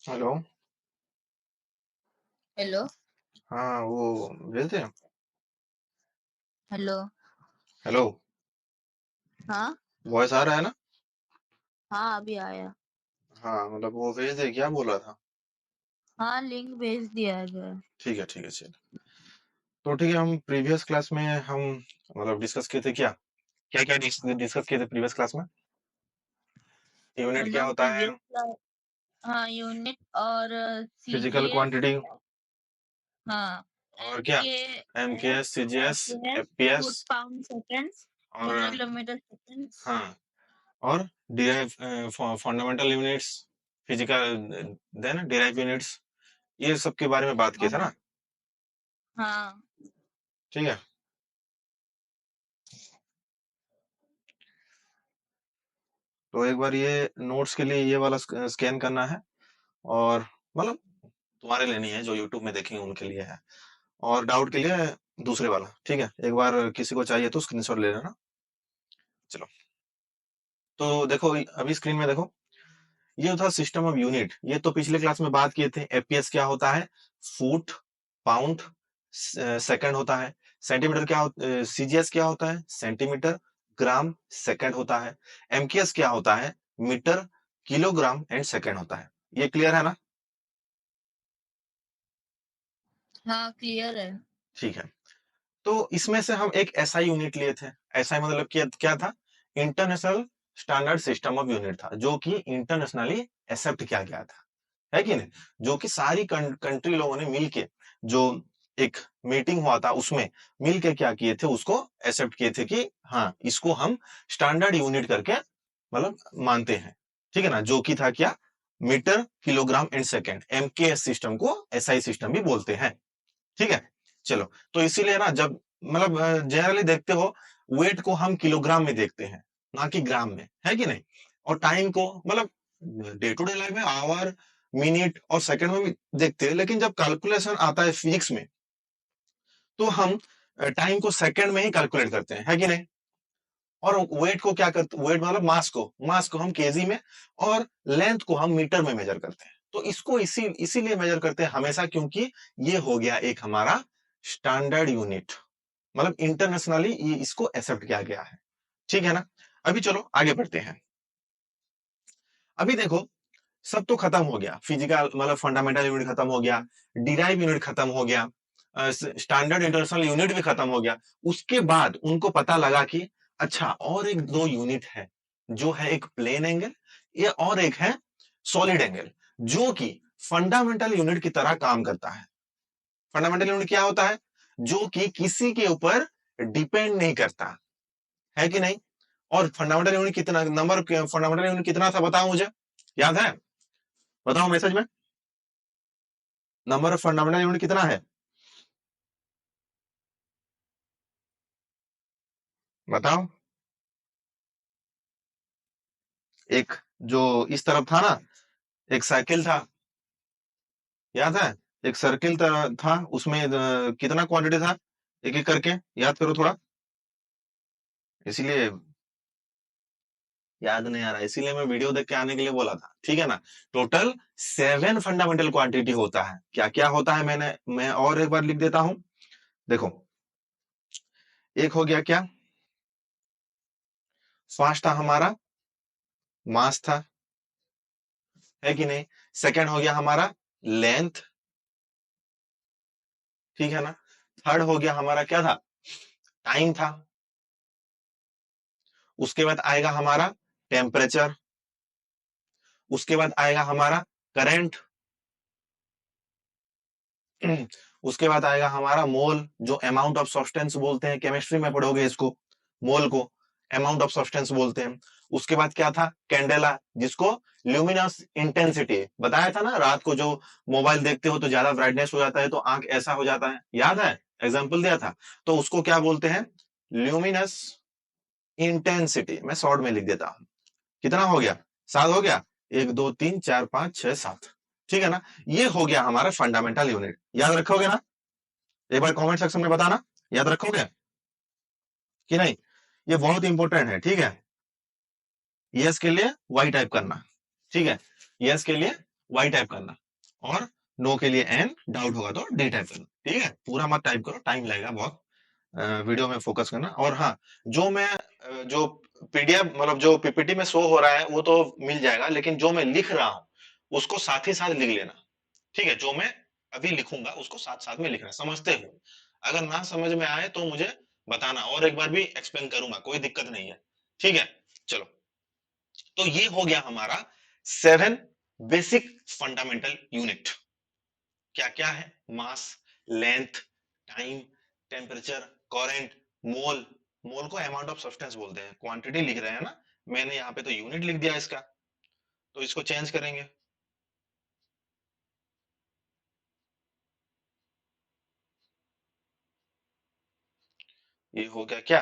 Hello. Hello. हाँ, वो भेज दें। हेलो। हेलो। हाँ। वॉइस आ रहा है ना? हाँ, अभी आया। हाँ, मतलब वो भेज दे, क्या बोला था? हाँ, लिंक भेज दिया है जो है। ठीक है, ठीक है, चल। तो ठीक है, हम प्रीवियस क्लास में हम मतलब डिस्कस किए थे क्या? क्या क्या डिस्कस किए थे प्रीवियस क्लास में? यूनिट क्या मतलब होता है? Previous class. हाँ, यूनिट और फिजिकल सीजीएस। क्वांटिटी। हाँ। और क्या? MKS, MKS, CGS, FPS, FPS. Foot pound seconds, metre और किलोमीटर सेकेंड्स। हाँ, और derive fundamental units, physical, then derive units, ये सब के बारे में बात किए थे हाँ। ना? हाँ। ठीक है। तो एक बार ये नोट्स के लिए ये वाला स्कैन करना है, और मतलब तुम्हारे लिए नहीं है, जो यूट्यूब में देखेंगे उनके लिए है, और डाउट के लिए दूसरे वाला। ठीक है, एक बार किसी को चाहिए तो स्क्रीनशॉट ले लेना। चलो, तो देखो अभी स्क्रीन में देखो, ये था सिस्टम ऑफ यूनिट। ये तो पिछले क्लास में बात किए थे। एपीएस क्या होता है? फुट पाउंड सेकंड होता है। सेंटीमीटर क्या होता, सीजीएस क्या होता है? सेंटीमीटर ग्राम सेकंड होता है। एमकेएस क्या होता है? मीटर किलोग्राम एंड सेकंड होता है। ये क्लियर है ना? हाँ, क्लियर है। ठीक है। तो इसमें से हम एक एसआई यूनिट लिए थे। एसआई मतलब क्या क्या था? International standard system of unit था, जो कि इंटरनेशनली एक्सेप्ट किया गया था, है कि नहीं? जो कि सारी कंट्री लोगों ने मिलके, जो एक मीटिंग हुआ था उसमें मिलके क्या किए थे, उसको एक्सेप्ट किए थे कि हाँ, इसको हम स्टैंडर्ड यूनिट करके मतलब मानते हैं। ठीक है ना? जो कि था क्या? Metre kilogram and second. MKS system को एसआई सिस्टम भी बोलते हैं। ठीक है। चलो, तो इसीलिए ना, जब मतलब जनरली देखते हो, वेट को हम किलोग्राम में देखते हैं, ना कि ग्राम में, है कि नहीं? और टाइम को मतलब डे टू डे लाइफ में आवर, मिनट और सेकंड में भी देखते हैं, लेकिन जब कैलकुलेशन आता है फिजिक्स में, तो हम टाइम को सेकंड में ही कैलकुलेट करते हैं, है कि नहीं? और वेट को क्या करते, वेट मतलब मास को हम केजी में, और लेंथ को हम मीटर में मेजर करते हैं। तो इसको इसीलिए मेजर करते हैं हमेशा, क्योंकि ये हो गया एक हमारा स्टैंडर्ड यूनिट, मतलब इंटरनेशनली ये इसको एक्सेप्ट किया गया है। ठीक है ना? अभी चलो आगे बढ़ते हैं। अभी देखो, सब तो खत्म हो गया, फिजिकल मतलब फंडामेंटल यूनिट खत्म हो गया, डिराइव यूनिट खत्म हो गया, स्टैंडर्ड इंटरनेशनल यूनिट भी खत्म हो गया। उसके बाद उनको पता लगा कि अच्छा, और एक दो यूनिट है, जो है एक प्लेन एंगल, ये और एक है सॉलिड एंगल, जो कि फंडामेंटल यूनिट की तरह काम करता है। फंडामेंटल यूनिट क्या होता है? जो कि किसी के ऊपर डिपेंड नहीं करता, है कि नहीं? और फंडामेंटल यूनिट कितना, नंबर फंडामेंटल यूनिट कितना था बताओ मुझे, याद है? बताओ मैसेज में, नंबर ऑफ फंडामेंटल यूनिट कितना है? बताओ। एक जो इस तरफ था ना, एक सर्किल था, याद है? एक सर्किल था, उसमें कितना क्वांटिटी था? एक एक करके याद करो थोड़ा, इसीलिए याद नहीं आ रहा, इसीलिए मैं वीडियो देख के आने के लिए बोला था। ठीक है ना? टोटल 7 फंडामेंटल क्वांटिटी होता है। क्या क्या होता है, मैं और एक बार लिख देता हूं। देखो, एक हो गया क्या? फर्स्ट था हमारा मास था, है कि नहीं? सेकंड हो गया हमारा लेंथ, ठीक है ना? थर्ड हो गया हमारा क्या था? टाइम था। उसके बाद आएगा हमारा टेम्परेचर। उसके बाद आएगा हमारा करंट। उसके बाद आएगा हमारा मोल, जो अमाउंट ऑफ सब्सटेंस बोलते हैं, केमिस्ट्री में पढ़ोगे इसको, मोल को अमाउंट ऑफ सब्सटेंस बोलते हैं। उसके बाद क्या था? कैंडेला, जिसको ल्यूमिनस इंटेंसिटी बताया था ना, रात को जो मोबाइल देखते हो तो ज्यादा ब्राइटनेस हो जाता है, तो आंख ऐसा हो जाता है, याद है? एग्जाम्पल दिया था। तो उसको क्या बोलते हैं? Luminous intensity. मैं शॉर्ट में लिख देता हूं। कितना हो गया? 7 हो गया। 1 2 3 4 5 6 7। ठीक है ना? ये हो गया हमारा फंडामेंटल यूनिट। याद रखोगे ना? एक बार कमेंट सेक्शन में बताना, याद रखोगे कि नहीं? ये बहुत इंपॉर्टेंट है। ठीक है? यस के लिए वाई टाइप करना। ठीक है? यस के लिए वाई टाइप करना, और नो के लिए एन, डाउट होगा तो डी टाइप करना। ठीक है, पूरा मत टाइप करो, टाइम लगेगा बहुत, वीडियो में फोकस करना। और हाँ, जो मैं जो पीडीएफ मतलब जो पीपीटी में शो हो रहा है वो तो मिल जाएगा, लेकिन जो मैं लिख रहा हूँ उसको साथ ही साथ लिख लेना। ठीक है, जो मैं अभी लिखूंगा उसको साथ साथ में लिखना, समझते हो? अगर ना समझ में आए तो मुझे बताना, और एक बार भी एक्सप्लेन करूंगा, कोई दिक्कत नहीं है। ठीक है, चलो। तो ये हो गया हमारा 7 बेसिक फंडामेंटल यूनिट। क्या क्या है? मास, लेंथ, टाइम, टेम्परेचर, करंट, मोल। मोल को अमाउंट ऑफ सब्सटेंस बोलते हैं, क्वांटिटी लिख रहे हैं ना, मैंने यहाँ पे तो यूनिट लिख दिया इसका, तो इसको चेंज करेंगे। ये हो गया क्या?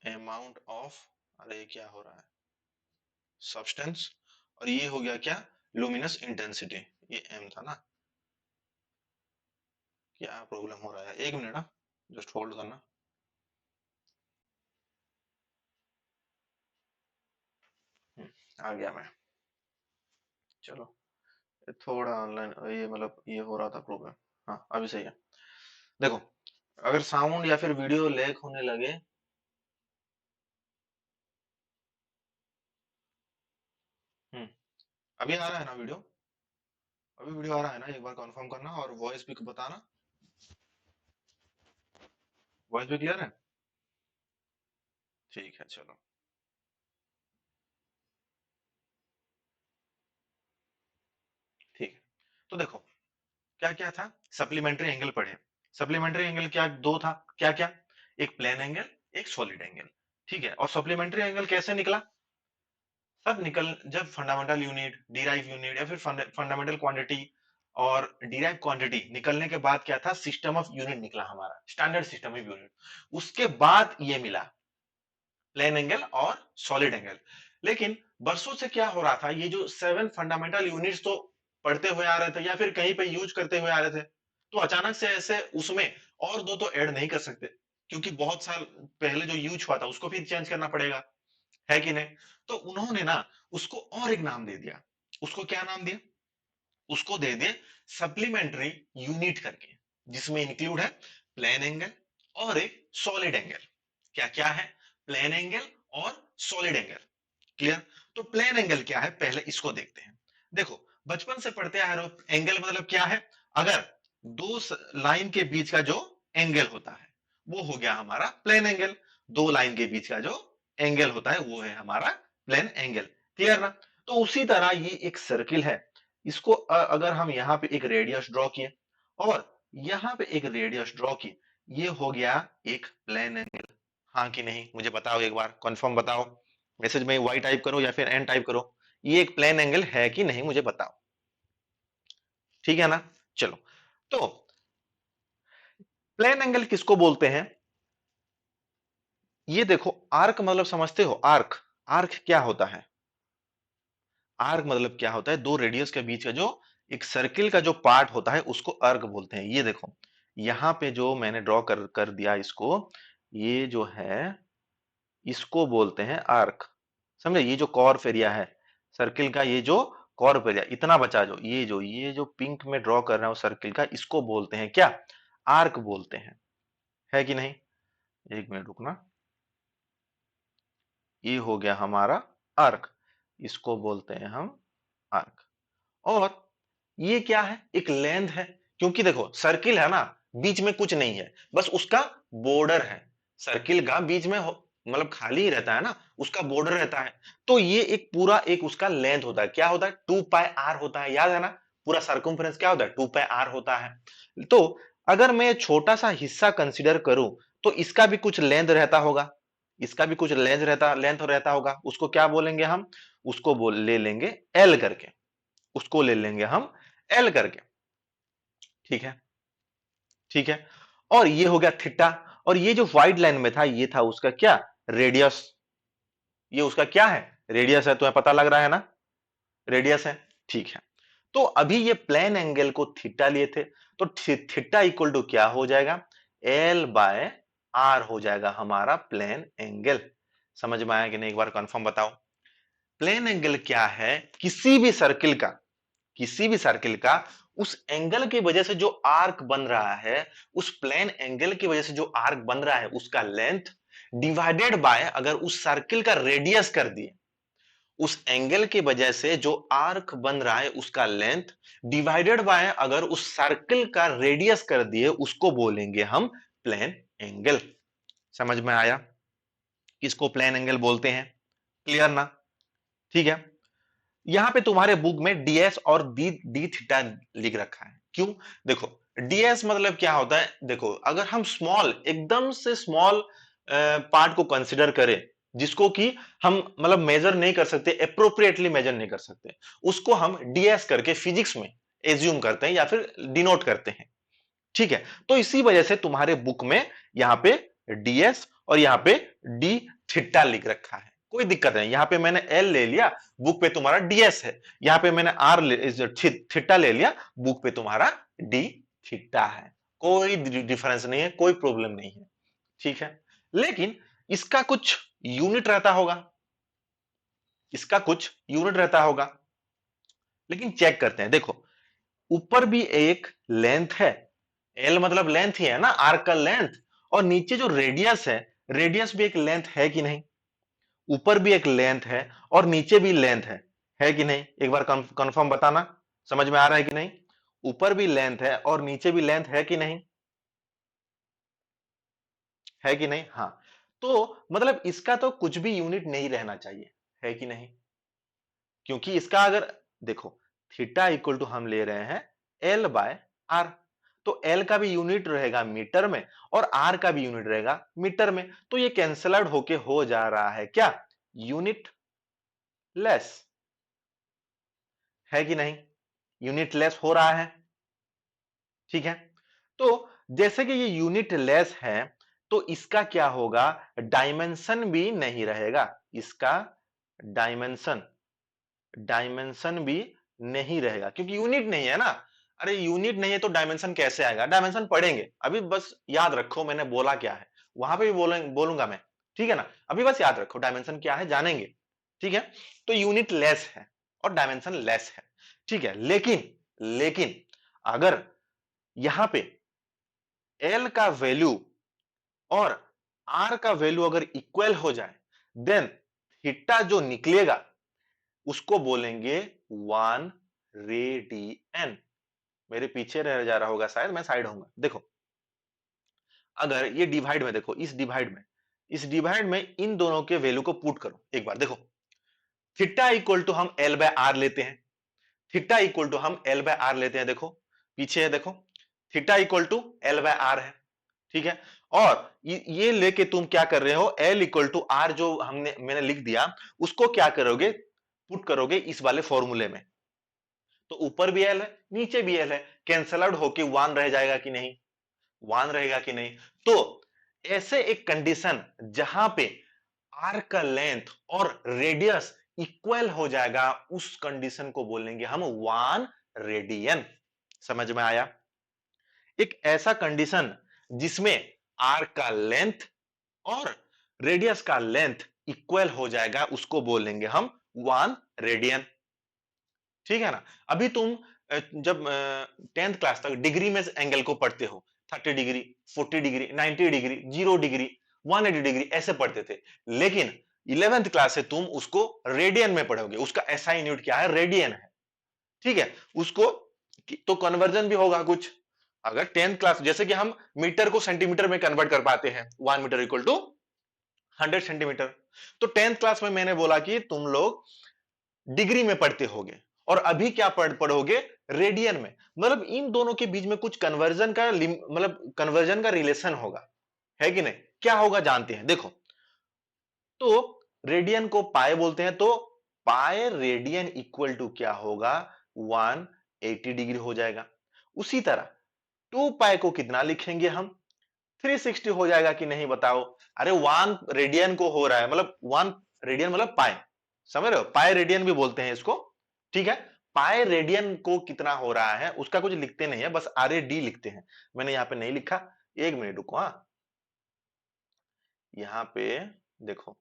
अमाउंट ऑफ, अरे क्या हो रहा है, सब्सटेंस। और ये हो गया क्या? Luminous intensity. ये एम था ना, क्या प्रॉब्लम हो रहा है? एक मिनट ना, जस्ट होल्ड करना। आ गया मैं, चलो। ये थोड़ा ऑनलाइन ये मतलब ये हो रहा था प्रॉब्लम। हाँ, अभी सही है। देखो, अगर साउंड या फिर वीडियो लैग होने लगे, हम्म, अभी आ रहा है ना वीडियो? अभी वीडियो आ रहा है ना? एक बार कंफर्म करना, और वॉइस भी बताना। वॉइस भी क्लियर है? ठीक है, चलो। ठीक है, तो देखो, क्या क्या था? सप्लीमेंट्री एंगल पढ़े। सप्लीमेंट्री एंगल क्या? दो था। क्या क्या? एक प्लेन एंगल, एक सॉलिड एंगल। ठीक है, और सप्लीमेंट्री एंगल कैसे निकला? सब निकल जब फंडामेंटल यूनिट, डिराइव यूनिट, या फिर फंडामेंटल क्वांटिटी और डिराइव क्वांटिटी निकलने के बाद क्या था? सिस्टम ऑफ यूनिट निकला हमारा, स्टैंडर्ड सिस्टम ऑफ यूनिट। उसके बाद ये मिला प्लेन एंगल और सॉलिड एंगल। लेकिन बरसों से क्या हो रहा था, ये जो 7 फंडामेंटल यूनिट्स तो पढ़ते हुए आ रहे थे या फिर कहीं पे यूज करते हुए आ रहे थे, तो अचानक से ऐसे उसमें और दो तो ऐड नहीं कर सकते, क्योंकि बहुत साल पहले जो यूज हुआ था उसको भी चेंज करना पड़ेगा, है कि नहीं? तो उन्होंने ना उसको और एक नाम दे दिया। उसको क्या नाम दिया? उसको दे दिए सप्लीमेंट्री यूनिट करके, जिसमें इंक्लूड है प्लेन एंगल और एक सॉलिड एंगल। क्या क्या है? प्लेन एंगल और सॉलिड एंगल। क्लियर? तो प्लेन एंगल क्या है, पहले इसको देखते हैं। देखो, बचपन से पढ़ते आ रहे हो, एंगल मतलब क्या है? अगर दो लाइन के बीच का जो एंगल होता है वो हो गया हमारा प्लेन एंगल। दो लाइन के बीच का जो एंगल होता है वो है हमारा प्लेन एंगल। क्लियर ना? तो उसी तरह ये एक सर्किल है, इसको अगर हम यहाँ पे एक रेडियस ड्रॉ किए और यहाँ पे एक रेडियस ड्रॉ किए, ये हो गया एक प्लेन एंगल। हाँ कि नहीं, मुझे बताओ, एक बार कंफर्म बताओ, मैसेज में वाई टाइप करो या फिर एन टाइप करो। ये एक प्लेन एंगल है कि नहीं, मुझे बताओ। ठीक है ना? चलो, तो प्लेन एंगल किसको बोलते हैं? ये देखो, आर्क मतलब समझते हो? आर्क, आर्क क्या होता है? आर्क मतलब क्या होता है? दो रेडियस के बीच का जो एक सर्किल का जो पार्ट होता है उसको आर्क बोलते हैं। ये देखो, यहां पे जो मैंने ड्रॉ कर कर दिया इसको, ये जो है इसको बोलते हैं आर्क। समझे? ये जो कॉर्फ एरिया है सर्किल का, ये जो कॉर्फ एरिया इतना बचा, जो ये जो पिंक में ड्रॉ कर रहा हूं सर्किल का, इसको बोलते हैं क्या? आर्क बोलते हैं, है कि नहीं? एक मिनट रुकना। ये हो गया हमारा आर्क, इसको बोलते हैं हम आर्क। और ये क्या है? एक लेंथ है, क्योंकि देखो सर्किल है ना, बीच में कुछ नहीं है, बस उसका बॉर्डर है। सर्किल का बीच में मतलब खाली ही रहता है ना, उसका बॉर्डर रहता है। तो ये एक पूरा एक उसका लेंथ होता है। क्या होता है? 2 पाई आर होता है, याद है ना? पूरा सर्कमफ्रेंस क्या होता है? 2 पाई आर होता है। तो अगर मैं छोटा सा हिस्सा कंसीडर करूं तो इसका भी कुछ लेंथ रहता होगा, इसका भी कुछ लेंथ रहता होगा। उसको क्या बोलेंगे हम? उसको ले लेंगे एल करके, उसको ले लेंगे हम एल करके। ठीक है, ठीक है। और ये हो गया थीटा, और ये जो व्हाइट लाइन में था ये था उसका क्या? रेडियस। ये उसका क्या है? रेडियस है, तुम्हें पता लग रहा है ना? रेडियस है। ठीक है, तो अभी ये प्लेन एंगल को थीटा लिए थे, तो थीटा इक्वल टू क्या हो जाएगा? एल बाय आर हो जाएगा हमारा प्लेन एंगल। समझ में आया कि नहीं, एक बार कंफर्म बताओ। प्लेन एंगल क्या है? किसी भी सर्किल का, किसी भी सर्किल का उस एंगल की वजह से जो आर्क बन रहा है, उस प्लेन एंगल की वजह से जो आर्क बन रहा है, उसका लेंथ डिवाइडेड बाय अगर उस सर्किल का रेडियस कर दिए, उस एंगल की वजह से जो आर्क बन रहा है उसका लेंथ डिवाइडेड बाय अगर उस सर्किल का रेडियस कर दिए, उसको बोलेंगे हम प्लेन एंगल। समझ में आया? किसको प्लेन एंगल बोलते हैं? क्लियर ना? ठीक है। यहां पे तुम्हारे बुक में डीएस और डी डी थीटा लिख रखा है। क्यों? देखो, डीएस मतलब क्या होता है? देखो, अगर हम स्मॉल, एकदम से स्मॉल पार्ट को कंसिडर करें, जिसको कि हम मतलब मेजर नहीं कर सकते, अप्रोप्रिएटली मेजर नहीं कर सकते, उसको हम डीएस करके फिजिक्स में एज्यूम करते हैं या फिर डिनोट करते हैं। ठीक है, तो इसी वजह से तुम्हारे बुक में यहां पे डीएस और यहां पे डी थीटा लिख रखा है। कोई दिक्कत नहीं, यहां पे मैंने एल ले लिया, बुक पे तुम्हारा डीएस है। यहां पे मैंने आर थीटा ले लिया, बुक पे तुम्हारा डी थीटा है। कोई डिफरेंस नहीं है, कोई प्रॉब्लम नहीं है। ठीक है, लेकिन इसका कुछ यूनिट रहता होगा, इसका कुछ यूनिट रहता होगा। लेकिन चेक करते हैं। देखो, ऊपर भी एक लेंथ है, एल मतलब लेंथ ही है ना, आर्क का लेंथ, और नीचे जो रेडियस है, रेडियस भी एक लेंथ है कि नहीं? ऊपर भी एक लेंथ है और नीचे भी लेंथ है कि नहीं? एक बार कंफर्म बताना, समझ में आ रहा है कि नहीं? ऊपर भी लेंथ है और नीचे भी लेंथ है कि नहीं? है कि नहीं? हाँ, तो मतलब इसका तो कुछ भी यूनिट नहीं रहना चाहिए, है कि नहीं? क्योंकि इसका अगर देखो, थीटा इक्वल टू हम ले रहे हैं एल बाय आर, तो एल का भी यूनिट रहेगा मीटर में और आर का भी यूनिट रहेगा मीटर में, तो ये कैंसल आउट होके हो जा रहा है क्या? यूनिट लेस, है कि नहीं? यूनिट लेस हो रहा है। ठीक है, तो जैसे कि ये यूनिट लेस है, तो इसका क्या होगा? डायमेंशन भी नहीं रहेगा, इसका डायमेंशन डायमेंशन भी नहीं रहेगा, क्योंकि यूनिट नहीं है ना। अरे यूनिट नहीं है तो डायमेंशन कैसे आएगा? डायमेंशन पढ़ेंगे, अभी बस याद रखो मैंने बोला क्या है, वहां पे भी बोलूंगा मैं। ठीक है ना, अभी बस याद रखो डायमेंशन क्या है, जानेंगे। ठीक है, तो यूनिट लेस है और डायमेंशन लेस है। ठीक है, लेकिन लेकिन अगर यहां पे एल का वैल्यू और आर का वैल्यू अगर इक्वल हो जाए, देन थीटा जो निकलेगा उसको बोलेंगे 1 रेडियन। मेरे पीछे रह जा रहा होगा शायद, मैं साइड होऊंगा। देखो, अगर ये डिवाइड में देखो, इस डिवाइड में इन दोनों के वैल्यू को पुट करो एक बार। देखो, थीटा इक्वल टू हम एल बाय आर लेते हैं, थीटा इक्वल टू हम एल बाय आर लेते हैं। देखो पीछे है, देखो theta equal to L by R है। ठीक है, और ये लेके तुम क्या कर रहे हो? एल इक्वल टू आर जो मैंने लिख दिया, उसको क्या करोगे? पुट करोगे इस वाले फॉर्मूले में। तो ऊपर भी एल है, नीचे भी एल है, कैंसल आउट होके वन रह जाएगा कि नहीं? वन रहेगा कि नहीं? तो ऐसे एक कंडीशन जहां पे आर्क का लेंथ और रेडियस इक्वल हो जाएगा, उस कंडीशन को बोलेंगे हम 1 रेडियन। समझ में आया? एक ऐसा कंडीशन जिसमें आर्क का लेंथ और रेडियस का लेंथ इक्वल हो जाएगा, उसको बोलेंगे हम 1 रेडियन। ठीक है ना? अभी तुम जब 10th क्लास तक डिग्री में एंगल को पढ़ते हो, 30 degree, 40 degree, 90 degree, 0 degree, 180 degree ऐसे पढ़ते थे। लेकिन 11th क्लास से तुम उसको रेडियन में पढ़ोगे, उसका एसआई यूनिट क्या है? रेडियन है। ठीक है, उसको तो कन्वर्जन भी होगा कुछ। अगर 10th क्लास, जैसे कि हम मीटर को सेंटीमीटर में कन्वर्ट कर पाते हैं, 1 मीटर इक्वल टू 100 सेंटीमीटर, तो 10th क्लास में मैंने बोला कि तुम लोग डिग्री में पढ़ते होगे, और अभी क्या पढ़ोगे? रेडियन में। मतलब इन दोनों के बीच में कुछ कन्वर्जन का मतलब कन्वर्जन का रिलेशन होगा, है कि नहीं? क्या होगा जानते हैं। देखो, तो रेडियन को पाए बोलते हैं, तो पाए रेडियन इक्वल टू क्या होगा? 180 डिग्री हो जाएगा। उसी तरह 2 पाए को कितना लिखेंगे हम? 360 हो जाएगा कि नहीं बताओ? अरे 1 रेडियन को हो रहा है, मतलब 1 रेडियन मतलब पाए, समझ रहे हो? पाए रेडियन भी बोलते हैं इसको। ठीक है, पाए रेडियन को कितना हो रहा है उसका कुछ लिखते नहीं है, बस आर ए डी लिखते हैं। मैंने यहां पे नहीं लिखा, 1 मिनट रुको। हाँ, यहां पे देखो,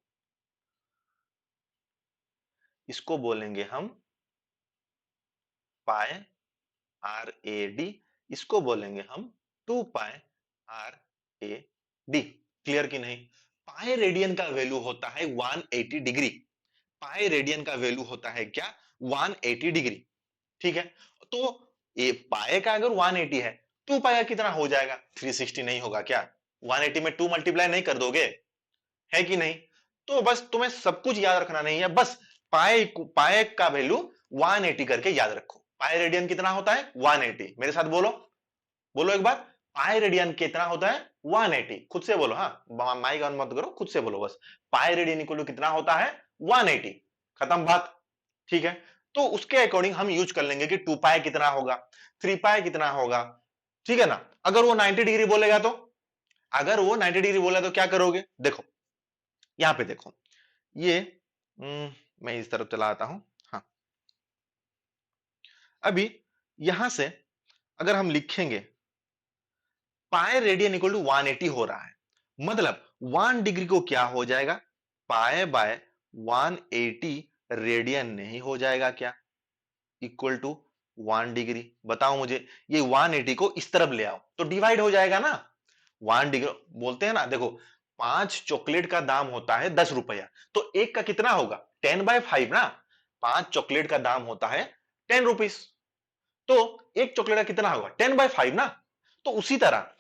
इसको बोलेंगे हम पाए आर ए डी, इसको बोलेंगे हम 2 पाए आर ए डी। क्लियर कि नहीं? पाए रेडियन का वैल्यू होता है 180 डिग्री। पाए रेडियन का वैल्यू होता है क्या? 180 डिग्री। ठीक है, तो ये पाए का अगर 180 है, 2 पाए कितना हो जाएगा? 360 नहीं होगा क्या? 180 में 2 मल्टीप्लाई नहीं कर दोगे, है कि नहीं? तो बस तुम्हें सब कुछ याद रखना नहीं है, बस पाए पाए का वैल्यू 180 करके याद रखो। पाए रेडियन कितना होता है? 180। मेरे साथ बोलो, बोलो एक बार। पाई रेडियन कितना होता है? 180। खुद से बोलो, हाँ, माइक ऑन मत करो, खुद से बोलो बस। पाई रेडियन इक्वल टू कितना होता है? 180। खत्म बात। ठीक है, तो उसके अकॉर्डिंग हम यूज कर लेंगे कि 2 पाई कितना होगा, 3 पाई कितना होगा। ठीक है ना? अगर वो 90 डिग्री बोलेगा तो, अगर वो 90 डिग्री बोला तो क्या करोगे? देखो यहां पे देखो, ये मैं इस तरफ चला आता हूं। हाँ, अभी यहां से अगर हम लिखेंगे पाए रेडियन इक्वल टू 180 हो रहा है, मतलब 1 डिग्री को क्या हो जाएगा? पाए बाय 180 रेडियन नहीं हो जाएगा क्या? Equal to 1 degree. बताओ मुझे, ये 180 को इस तरफ ले आओ तो डिवाइड हो जाएगा ना। 1 डिग्री बोलते हैं ना, देखो 5 चॉकलेट का दाम होता है 10 रुपया, तो एक का कितना होगा? 10/5 ना। 5 चॉकलेट का दाम होता है 10 रुपीस, तो एक चॉकलेट का कितना होगा? 10/5 ना। तो उसी तरह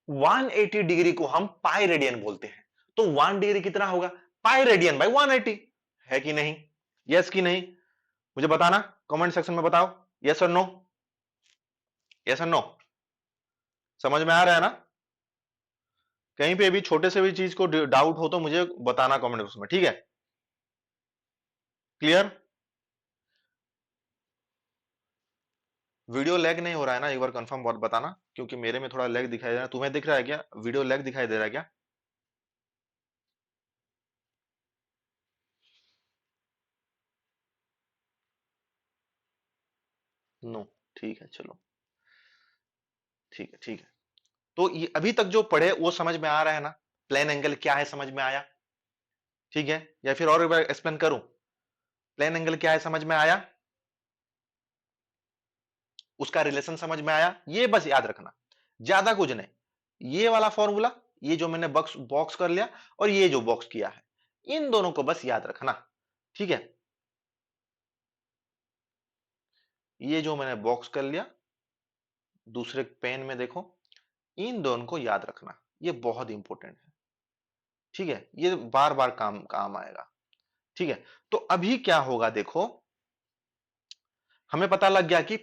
180 डिग्री को हम पाई रेडियन बोलते हैं, तो 1 डिग्री कितना होगा? Pi radian by 180। है कि नहीं? यस कि नहीं? मुझे बताना, कमेंट सेक्शन में बताओ, यस और नो। यस और नो, समझ में आ रहा है ना? कहीं पे भी छोटे से भी चीज को डाउट हो तो मुझे बताना कमेंट बॉक्स में, ठीक है? क्लियर? वीडियो लैग नहीं हो रहा है ना? एक बार कंफर्म बताना, क्योंकि मेरे में थोड़ा लैग दिखाई दे रहा है। तुम्हें दिख रहा है क्या? वीडियो लैग दिखाई दे रहा है क्या? नो, ठीक है, चलो, ठीक है, ठीक है। तो ये अभी तक जो पढ़े वो समझ में आ रहा है ना? प्लेन एंगल क्या है समझ में आया? ठीक है, या फिर और एक बार एक्सप्लेन करूं? प्लेन एंगल क्या है समझ में आया? उसका रिलेशन समझ में आया? ये बस याद रखना, ज्यादा कुछ नहीं। ये वाला फॉर्मूला, ये जो मैंने बॉक्स बॉक्स कर लिया, और ये जो बॉक्स किया है, इन दोनों को बस याद रखना। ठीक है, ये जो मैंने बॉक्स कर लिया, दूसरे पेन में देखो, इन दोनों को याद रखना, ये बहुत इंपॉर्टेंट है। ठीक है, ये बार बार काम काम आएगा। ठीक है, तो अभी क्या होगा देखो, हमें पता लग गया कि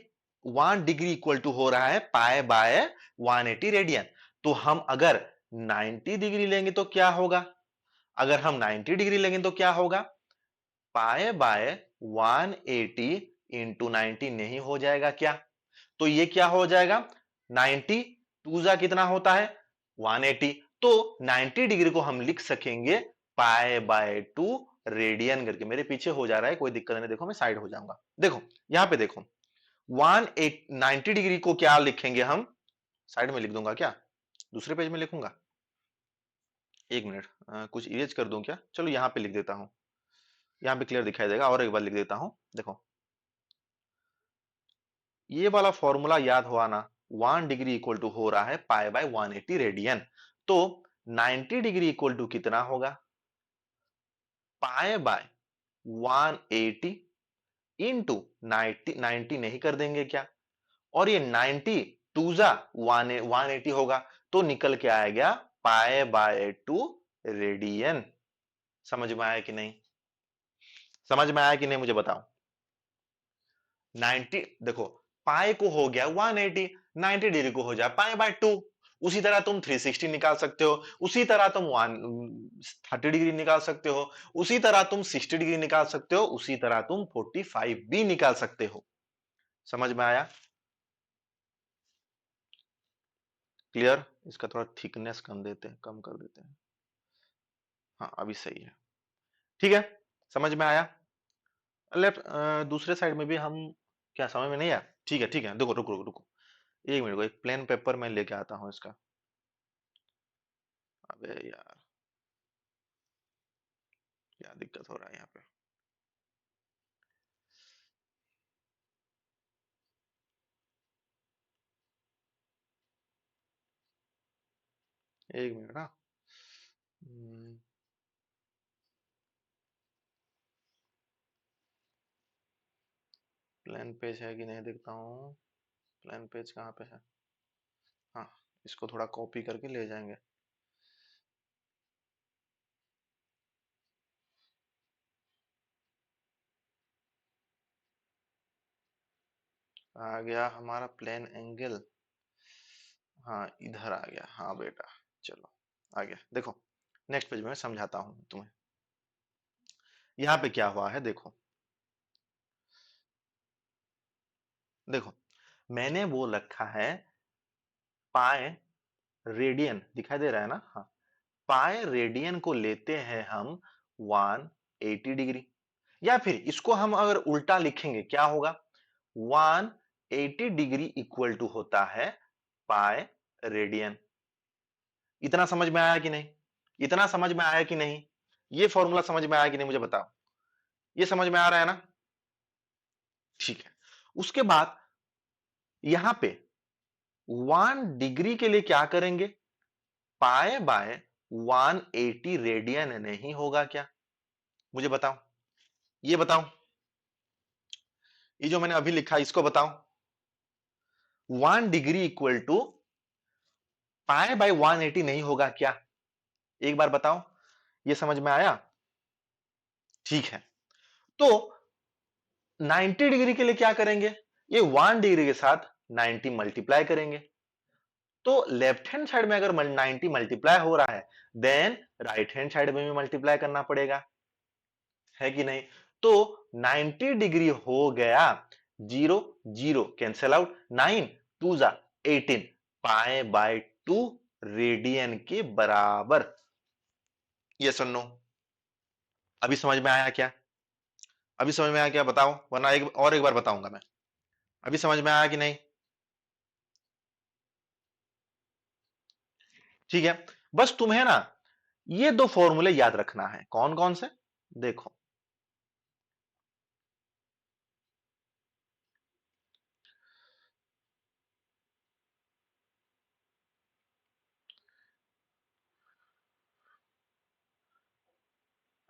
1 डिग्री इक्वल टू हो रहा है पाए बाय 180 रेडियन। तो हम अगर 90 डिग्री लेंगे तो क्या होगा? अगर हम 90 डिग्री लेंगे तो क्या होगा? पाए बाय 180 इंटू 90 नहीं हो जाएगा क्या? तो ये क्या हो जाएगा? 90 टू जा कितना होता है? 180। तो 90 डिग्री को हम लिख सकेंगे पाए बाय 2 रेडियन करके। मेरे पीछे हो जा रहा है, कोई दिक्कत नहीं, देखो मैं साइड हो जाऊंगा। देखो यहां पे देखो, 90 डिग्री को क्या लिखेंगे हम? साइड में लिख दूंगा क्या? दूसरे पेज में लिखूंगा? एक मिनट, कुछ इरेज कर दूं क्या? चलो यहां पे लिख देता हूं, यहां पे क्लियर दिखाई देगा। और एक बार लिख देता हूं, देखो ये वाला फॉर्मूला याद हुआ ना? 1 डिग्री इक्वल टू हो रहा है पाई बाय 180 रेडियन। तो 90 डिग्री इक्वल टू कितना होगा? पाई बाय 180 इंटू 90, 90 नहीं कर देंगे क्या? और ये 90 टू जा 180 होगा, तो निकल के आएगा पाए बाय 2 रेडियन। समझ में आया कि नहीं? समझ में आया कि नहीं मुझे बताओ? 90 देखो, पाई को हो गया 180, 90 डिग्री को हो जाए पाई बाय 2। उसी तरह तुम 360 निकाल सकते हो, उसी तरह तुम 30 डिग्री निकाल सकते हो, उसी तरह तुम 60 डिग्री निकाल सकते हो, उसी तरह तुम 45 भी निकाल सकते हो। समझ में आया? क्लियर? इसका थोड़ा थिकनेस कम देते हैं, कम कर देते हैं। हाँ, अभी सही है। ठीक है, समझ में आया? लेफ्ट दूसरे साइड में भी हम, क्या समझ में नहीं आया? ठीक है, ठीक है, देखो रुको रुको रुको, एक मिनट को, एक प्लेन पेपर मैं लेके आता हूँ इसका। अबे यार, क्या दिक्कत हो रहा है यहाँ पे? एक मिनट ना। प्लान पेज है कि नहीं देखता हूँ। प्लान पेज कहाँ पे है? हाँ, इसको थोड़ा कॉपी करके ले जाएंगे। आ गया हमारा प्लेन एंगल। हाँ, इधर आ गया। हाँ बेटा, चलो आ गया। देखो, नेक्स्ट पेज में मैं समझाता हूँ तुम्हें। यहाँ पे क्या हुआ है देखो। देखो, मैंने वो रखा है पाए रेडियन, दिखाई दे रहा है ना? हाँ, पाए रेडियन को लेते हैं हम 180 डिग्री, या फिर इसको हम अगर उल्टा लिखेंगे क्या होगा? 180 डिग्री इक्वल टू होता है पाए रेडियन। इतना समझ में आया कि नहीं? इतना समझ में आया कि नहीं? ये फॉर्मूला समझ में आया कि नहीं मुझे बताओ। ये समझ में आ रहा है ना? ठीक है। उसके बाद यहां पे 1 डिग्री के लिए क्या करेंगे? पाए बाय 180 रेडियन नहीं होगा क्या? मुझे बताओ, ये बताओ। ये जो मैंने अभी लिखा इसको बताओ। 1 degree equal to pi by 180 नहीं होगा क्या? एक बार बताओ। ये समझ में आया? ठीक है। तो 90 डिग्री के लिए क्या करेंगे? ये 1 डिग्री के साथ 90 मल्टीप्लाई करेंगे। तो लेफ्ट हैंड साइड में अगर 90 मल्टीप्लाई हो रहा है, देन राइट हैंड साइड में भी मल्टीप्लाई करना पड़ेगा, है कि नहीं? तो 90 डिग्री हो गया, 0 0 कैंसिल आउट, 9 2 जा 18, पाए बाय 2 रेडियन के बराबर। ये सुनो, अभी समझ में आया क्या? अभी समझ में आया क्या? बताओ, वरना एक बार बताऊंगा मैं। अभी समझ में आया कि नहीं? ठीक है। बस तुम्हें ना ये दो फॉर्मूले याद रखना है। कौन कौन से? देखो,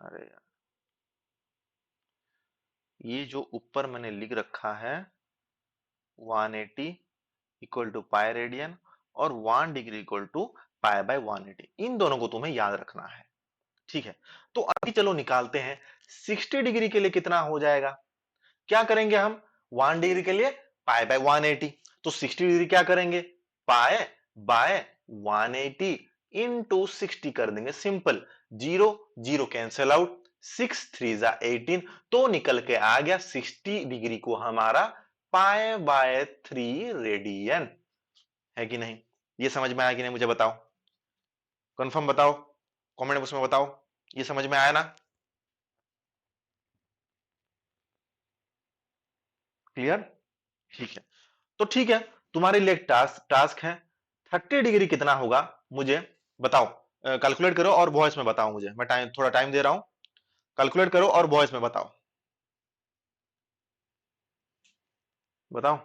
अरे यार, ये जो ऊपर मैंने लिख रखा है 180 इक्वल टू पाई रेडियन और 1 degree equal to pi by 180, इन दोनों को तुम्हें याद रखना है। ठीक है। तो अभी चलो निकालते हैं 60 डिग्री के लिए कितना हो जाएगा। क्या करेंगे हम? 1 डिग्री के लिए पाई बाय 180, तो 60 डिग्री क्या करेंगे? पाई बाय 180 इंटू 60 कर देंगे। सिंपल, 0 0 कैंसिल आउट, 6 3 जा 18, तो निकल के आ गया 60 डिग्री को हमारा पाई बाय 3 रेडियन, है कि नहीं? ये समझ में आया कि नहीं मुझे बताओ, कंफर्म बताओ, कमेंट बॉक्स में बताओ। ये समझ में आया ना? क्लियर? ठीक है। तो ठीक है, तुम्हारे लिए एक टास्क है। 30 डिग्री कितना होगा मुझे बताओ। कैलकुलेट करो और वॉइस में बताओ मुझे। मैं थोड़ा टाइम दे रहा हूं, कैलकुलेट करो और वॉइस में बताओ। बताओ।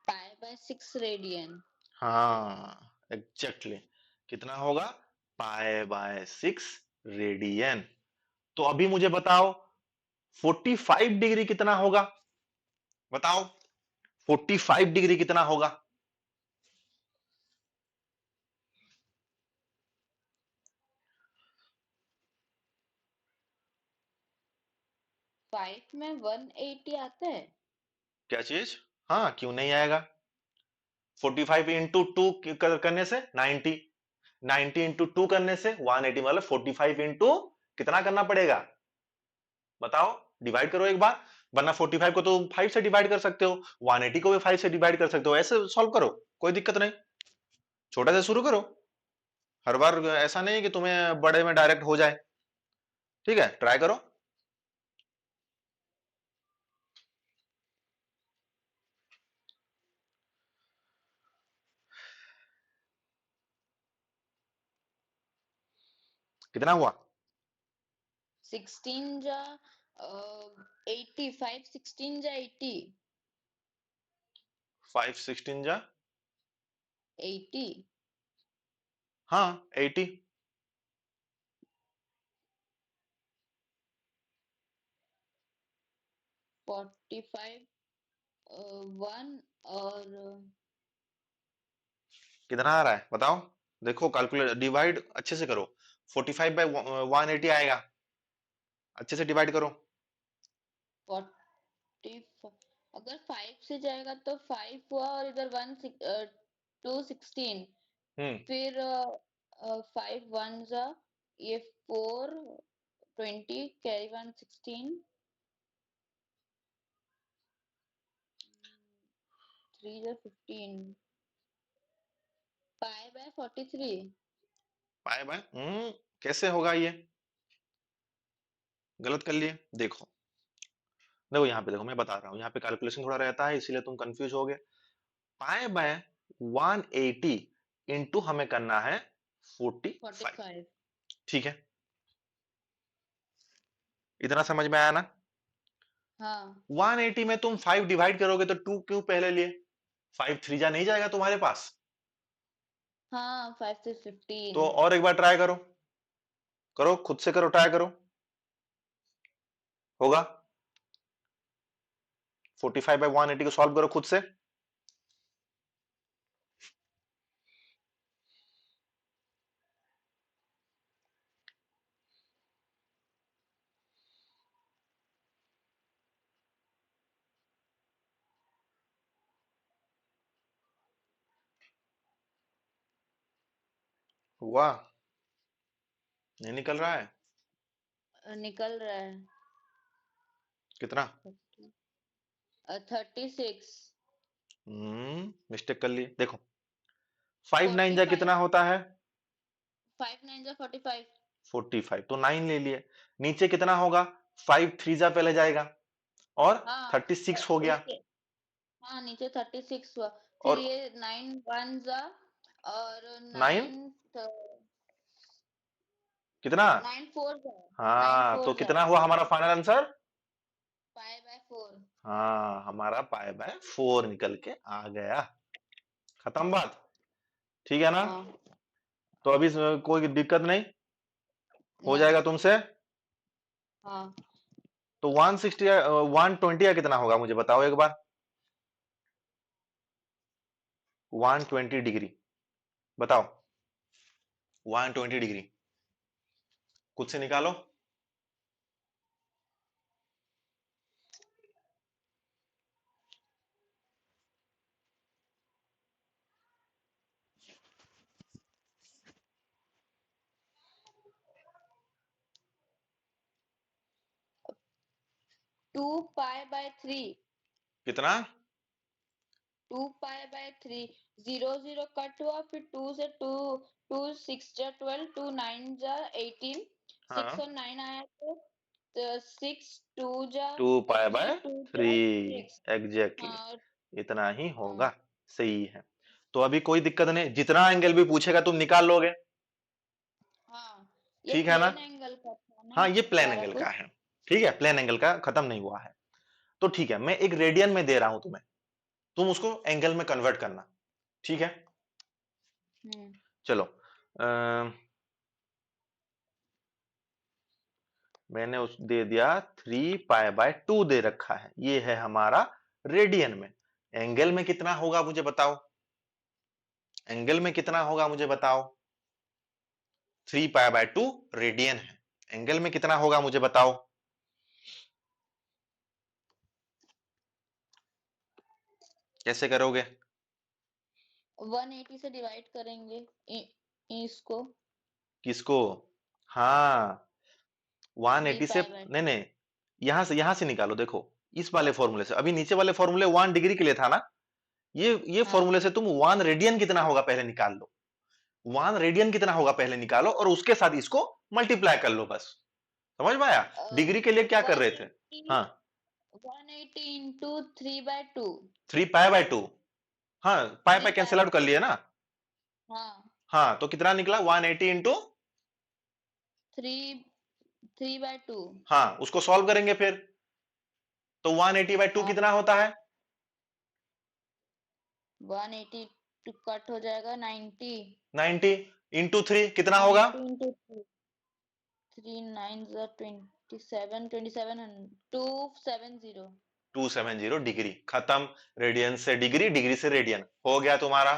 5/6 रेडियन। हाँ, एग्जैक्टली। कितना होगा? Pi by 6 radian. तो अभी मुझे बताओ 45 डिग्री कितना होगा? बताओ, 45 डिग्री कितना होगा? 5 में 180 आता है। क्या चीज? हाँ, क्यों नहीं आएगा? 45 इंटू टू करने से 90, 90 इंटू टू करने से 180, मतलब 45 इंटू कितना करना पड़ेगा? बताओ, डिवाइड करो एक बार। वरना 45 को तो 5 से डिवाइड कर सकते हो, 180 को भी 5 से डिवाइड कर सकते हो, ऐसे सॉल्व करो, कोई दिक्कत नहीं। छोटा से शुरू करो। हर बार ऐसा नहीं कि तुम्हें बड़े में डायरेक्ट हो जाए। ठीक है, ट्राई करो। कितना हुआ? 16 जा 80, 5 16 जा 80, 5 16 जा 80, हाँ 80। 45 1 और कितना आ रहा है बताओ? देखो कैलकुलेट डिवाइड अच्छे से करो। 45 बाय 180 आएगा, अच्छे से डिवाइड करो। 40। अगर 5 से जाएगा तो 5 हुआ और इधर 2 16, हम्म फिर 5 1 जा ये 4 20 कैरी 1 16 3 जा 15 पाई बाय 43। पाए बाय कैसे होगा ये? गलत कर लिए। देखो देखो यहाँ पे देखो, मैं बता रहा हूँ, यहाँ पे कैलकुलेशन थोड़ा रहता है इसीलिए तुम कंफ्यूज हो गए। पाए बाय 180 इंटू हमें करना है 45। 45। ठीक है, इतना समझ में आया ना? हाँ 180 में तुम 5 डिवाइड करोगे तो 2 क्यों पहले लिए? 5 3 जा नहीं जाएगा तुम्हारे पास? हाँ 5 से तो 15। और एक बार ट्राई करो, करो खुद से करो, ट्राई करो, होगा? 45 बाय 180 को सॉल्व करो खुद से। हुआ? नहीं निकल रहा है? निकल रहा है। कितना? 36। मिस्टेक कर लिए। देखो 5 9 जा 45। कितना होता है? 5 9 जा 45। 45, तो 9 ले लिए। नीचे कितना होगा? 5 3 जा पहले जाएगा और हाँ 36 हो गया। उसके हाँ नीचे 36 हुआ। फिर और ये 9 1 जा और 9 9 कितना? 9 4 जा। 9 हाँ, 4 तो जा कितना हुआ हमारा फाइनल आंसर? Pi by 4। हाँ, हमारा पाई बाय 4 निकल के आ गया। खत्म बात। ठीक है ना? हाँ तो अभी कोई दिक्कत नहीं, हो नहीं। जाएगा तुमसे। हाँ तो 160 120 या कितना होगा मुझे बताओ एक बार। 120 डिग्री बताओ। 120 डिग्री खुद से निकालो। 2 पाई बाय 3। कितना? 2 पाई बाय 3। 0 0 कट हुआ, फिर 2 से 2 2 6 जा 12 2 9 जा 18 6 हाँ, और 9 आया तो 6 2 जा 2 पाई 3 बाय 2 जा 3 6। एग्जैक्टली, हाँ इतना ही हाँ होगा। सही है। तो अभी कोई दिक्कत नहीं, जितना एंगल भी पूछेगा तुम निकाल लोगे। हाँ ये ठीक है ना? प्लेन एंगल का था ना हाँ, ये प्लेन सारा एंगल का कुछ। है। ठीक है, प्लेन एंगल का खत्म नहीं हुआ है। तो ठीक है, मैं एक रेडियन में दे रहा हूं तुम्हें, तुम उसको एंगल में कन्वर्ट करना। ठीक है, हम्म चलो। मैंने उस दे दिया 3 पाई बाय 2 दे रखा है, ये है हमारा रेडियन में। एंगल में कितना होगा मुझे बताओ? एंगल में कितना होगा मुझे बताओ? 3 पाई बाय 2 रेडियन है, एंगल में कितना होगा मुझे बताओ? कैसे करोगे? 180 से डिवाइड करेंगे इसको। किसको? हाँ, 3 180 से पाई बाय नहीं 2। नहीं, यहां से निकालो। देखो इस वाले फॉर्मूले से, अभी नीचे वाले फॉर्मूले 1 डिग्री के लिए था ना, ये हाँ फॉर्मूले से तुम 1 रेडियन कितना होगा पहले निकाल लो। 1 रेडियन कितना होगा पहले निकालो और उसके साथ इसको मल्टीप्लाई कर लो बस। समझ में आया? डिग्री के लिए क्या कर रहे थे? 180। हाँ, 180 इंटू 3/2। 3 pi by 2। हाँ, pi three pi pi cancel out by कर 2। लिए ना। हाँ हाँ, तो कितना निकला? 180 इंटू 3/2। हाँ, उसको सॉल्व करेंगे फिर, तो 180/2 हाँ, कितना होता है? 180 कट हो जाएगा 90। 90 इंटू 3 कितना होगा? 90 into 3 9s are 27, 2700, 270। 270 डिग्री, खत्म। रेडियन से डिग्री, डिग्री से रेडियन, हो गया तुम्हारा।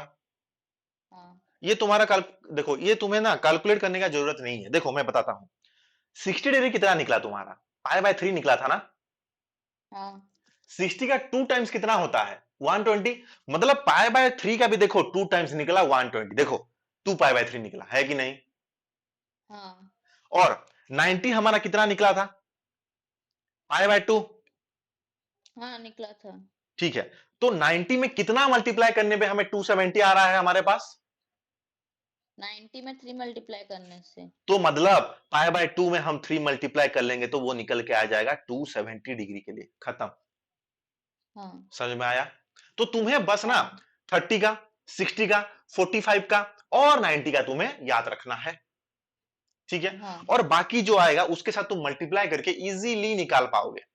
हाँ, ये तुम्हारा देखो, ये तुम्हें ना कैलकुलेट करने का जरूरत नहीं है। देखो मैं बताता हूं, 60 डिग्री कितना निकला तुम्हारा? पाई/3 निकला था ना। हाँ, 60 का 2 टाइम्स कितना होता है? 120। मतलब पाई/3 का भी देखो 2 टाइम्स निकला 120, देखो 2 पाई/3 निकला है कि नहीं? हाँ, और 90 हमारा कितना निकला था? पाई/2। हाँ, निकला था। ठीक है, तो 90 में कितना मल्टीप्लाई करने पे हमें 270 आ रहा है हमारे पास? 90 में 3 मल्टीप्लाई करने से। तो मतलब पाई/2 में हम 3 मल्टीप्लाई कर लेंगे तो वो निकल के आ जाएगा 270 डिग्री के लिए, खत्म। हाँ, समझ में आया? तो तुम्हें बस ना हाँ, 30 का, 60 का, 45 का और 90 का तुम्हें याद रखना है। ठीक है, हाँ, और बाकी जो आएगा उसके साथ तुम मल्टीप्लाई करके इजीली निकाल पाओगे।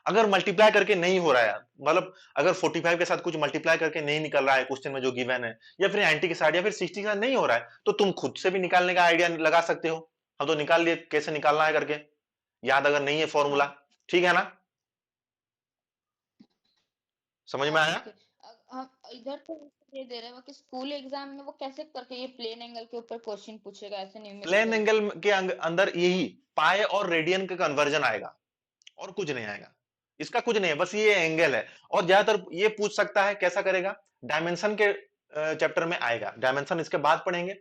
अगर मल्टीप्लाई करके नहीं हो रहा है, मतलब अगर 45 के साथ कुछ मल्टीप्लाई करके नहीं निकल रहा है क्वेश्चन में जो गिवन है, या फिर 90 के साथ या फिर 60 के साथ नहीं हो रहा है, तो तुम खुद से भी निकालने का आइडिया लगा सकते हो। हम तो निकाल लिए कैसे निकालना है करके, याद अगर नहीं है फॉर्मूला। हाँ, ठीक है ना? समझ हाँ, में आया? ठीक है। हम इधर तो ये दे रहे हैं कि स्कूल एग्जाम में वो कैसे करके ये प्लेन एंगल के ऊपर क्वेश्चन पूछेगा ऐसे प्लेन न्यूमेरिकल। एंगल के अंदर यही पाए और रेडियन का कन्वर्जन आएगा, और कुछ नहीं आएगा। इसका कुछ नहीं है, बस ये एंगल है। और ज्यादातर ये पूछ सकता है कैसा करेगा, डायमेंशन के चैप्टर में आएगा, डायमेंशन इसके बाद पढ़ेंगे।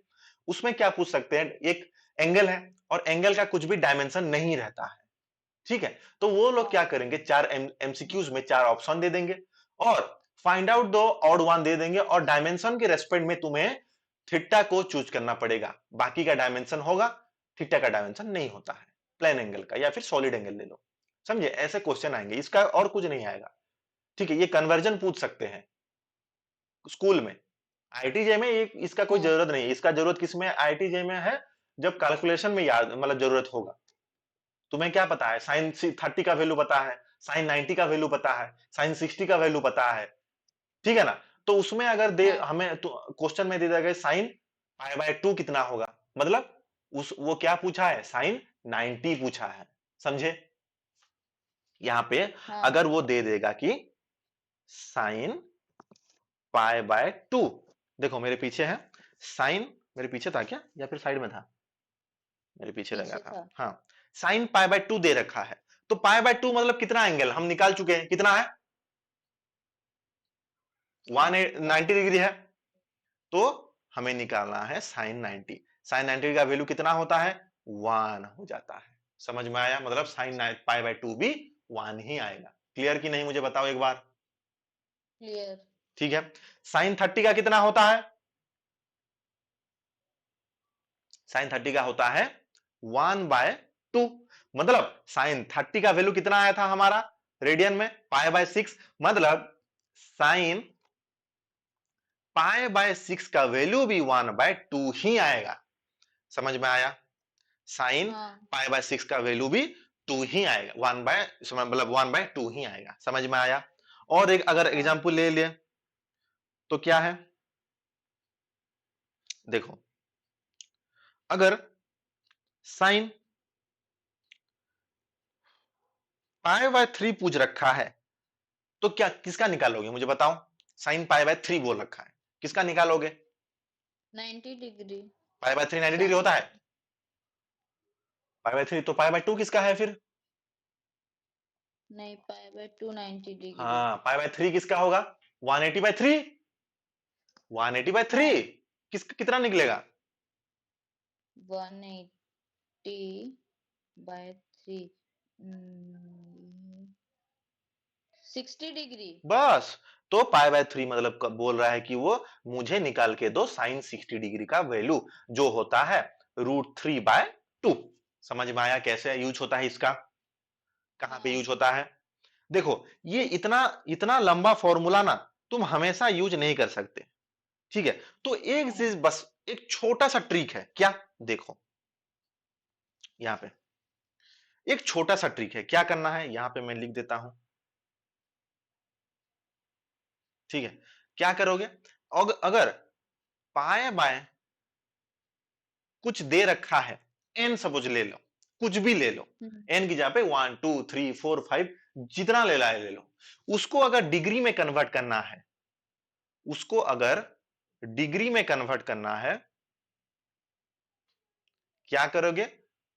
उसमें क्या पूछ सकते हैं, एक एंगल है और एंगल का कुछ भी डायमेंशन नहीं रहता है। ठीक है, तो वो लोग क्या हाँ, करेंगे, चार एमसीक्यूज में चार ऑप्शन दे देंगे और फाइंड आउट दो ऑड वन दे देंगे, और डायमेंशन के रेस्पेक्ट में तुम्हें थीटा को चूज करना पड़ेगा। बाकी का डायमेंशन होगा, थीटा का डायमेंशन नहीं होता है। प्लेन एंगल का या फिर सॉलिड एंगल ले लो। समझे? ऐसे क्वेश्चन आएंगे, इसका और कुछ नहीं आएगा। ठीक है, ये कन्वर्जन पूछ सकते हैं स्कूल में। आईटीजे में ये इसका कोई हाँ, जरूरत नहीं है। इसका जरूरत किस में आईटीजे में है, जब कैलकुलेशन में याद मतलब जरूरत होगा। तुम्हें क्या पता है, साइन 30 का वैल्यू पता है, साइन 90 का वैल्यू पता है, साइन 60 का वैल्यू पता है। ठीक है ना? तो उसमें अगर दे हाँ, हमें तो क्वेश्चन में दे दिया गया साइन पाई/2 कितना होगा, मतलब उस वो क्या पूछा है, साइन 90 पूछा है। समझे? यहां पे हाँ, अगर वो दे देगा कि साइन पाई/2, देखो मेरे पीछे है साइन, मेरे पीछे था क्या या फिर साइड में था? मेरे पीछे लगा पीछे था। था। हाँ, साइन पाई/2 दे रखा है, तो पाई/2 मतलब कितना एंगल हम निकाल चुके हैं, कितना है? वन 90 डिग्री है, तो हमें निकालना है साइन 90। साइन 90 का वैल्यू कितना होता है? 1 हो जाता है। समझ में आया? मतलब साइन पाई/2 भी 1 ही आएगा। क्लियर कि नहीं, मुझे बताओ एक बार। क्लियर। ठीक है, साइन 30 का कितना होता है? साइन 30 का होता है 1/2। मतलब साइन 30 का वैल्यू कितना आया था हमारा रेडियन में? पाई/6। मतलब साइन पाई/6 का वैल्यू भी 1/2 ही आएगा। समझ में आया? साइन हाँ, पाई/6 का वैल्यू भी 2 ही आएगा, मतलब 1/2 ही आएगा। समझ में आया? और एक अगर हाँ, एग्जांपल ले लिए तो क्या है, देखो अगर साइन पाई/3 पूछ रखा है, तो क्या किसका निकालोगे मुझे बताओ? साइन पाई/3 बोल रखा है, किसका निकालोगे? 90 डिग्री। पाई/3 90 डिग्री साइन होता है? पाई/3 तो पाई/2 किसका है फिर? नहीं, पाई/2 90 डिग्री। हाँ, पाई/3 किसका होगा? 180/3। 180/3 हाँ, कितना निकलेगा? 180/3 60 डिग्री। बस, तो पाई/3 मतलब बोल रहा है कि वो मुझे निकाल के दो साइन 60 डिग्री का वैल्यू, जो होता है √3/2। समझ में आया कैसे यूज होता है इसका, कहां पे हाँ, यूज होता है? देखो, ये इतना इतना लंबा फॉर्मूला ना तुम हमेशा यूज नहीं कर सकते। ठीक है, तो एक हाँ, चीज बस, एक छोटा सा ट्रिक है क्या, देखो यहां पे एक छोटा सा ट्रिक है, क्या करना है यहां पे मैं लिख देता हूं। ठीक है, क्या करोगे, अगर पाए बाय कुछ दे रखा है, एन सपोज ले लो, कुछ भी ले लो, एन की जगह पे 1 2 3 4 5 जितना ले ला ले लो, उसको अगर डिग्री में कन्वर्ट करना है, उसको अगर डिग्री में कन्वर्ट करना है, क्या करोगे,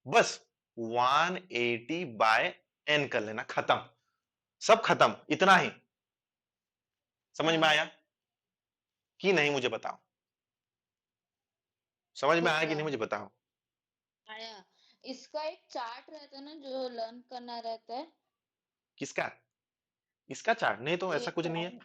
बस 180 बाय एन कर लेना, खत्म, सब खत्म, इतना ही। समझ में हाँ आया कि नहीं मुझे बताओ, समझ में आया कि थोड़ा नहीं मुझे बताओ। आया। इसका एक चार्ट रहता है ना जो लर्न करना रहता है। किसका, इसका चार्ट नहीं तो ऐसा एक कुछ नहीं है। चार्ट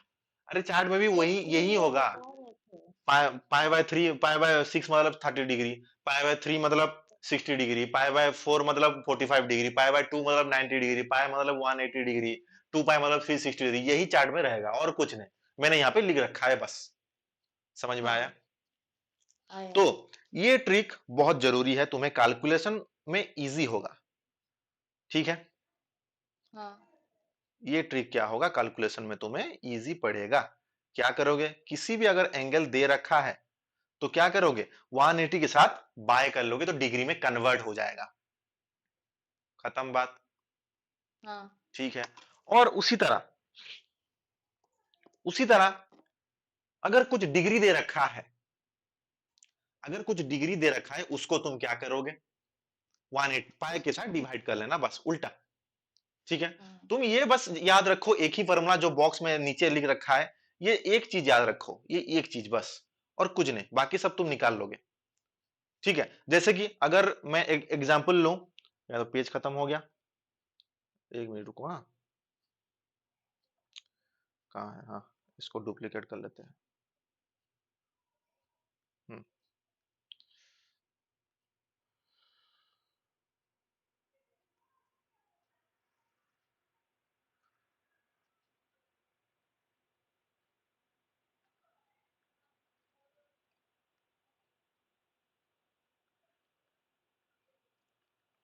अरे चार्ट में भी वही एक यही वीडियो होगा, बता रहे थे। पाई बाय 3 पाई बाय 6 मतलब 30 डिग्री, पाई बाय 3 मतलब 60 डिग्री, पाई बाय 4 मतलब 45 डिग्री, पाई बाय 2 मतलब 90 डिग्री, पाई मतलब 180 डिग्री, 2 पाई मतलब 360 डिग्री, यही चार्ट में रहेगा और कुछ नहीं, मैंने यहाँ पे लिख रखा है बस। समझ में आया। हाँ आया। तो ये ट्रिक बहुत जरूरी है, तुम्हें कैलकुलेशन में इजी होगा। ठीक है, हाँ ये ट्रिक क्या होगा, कैलकुलेशन में तुम्हें इजी पड़ेगा। क्या करोगे, किसी भी अगर एंगल दे रखा है तो क्या करोगे, 180 के साथ बाय कर लोगे तो डिग्री में कन्वर्ट हो जाएगा, खत्म बात। हाँ ठीक है, और उसी तरह अगर कुछ डिग्री दे रखा है, अगर कुछ डिग्री दे रखा है उसको तुम क्या करोगे, 180 पाई के साथ डिवाइड कर लेना, बस उल्टा। ठीक है, हाँ तुम ये बस याद रखो, एक ही फॉर्मूला जो बॉक्स में नीचे लिख रखा है, ये एक चीज याद रखो, ये एक चीज बस, और कुछ नहीं, बाकी सब तुम निकाल लोगे। ठीक है, जैसे कि अगर मैं एक एग्जांपल लूं, या तो पेज खत्म हो गया, एक मिनट रुको, हाँ कहाँ है, हाँ इसको डुप्लीकेट कर लेते हैं। हम्म,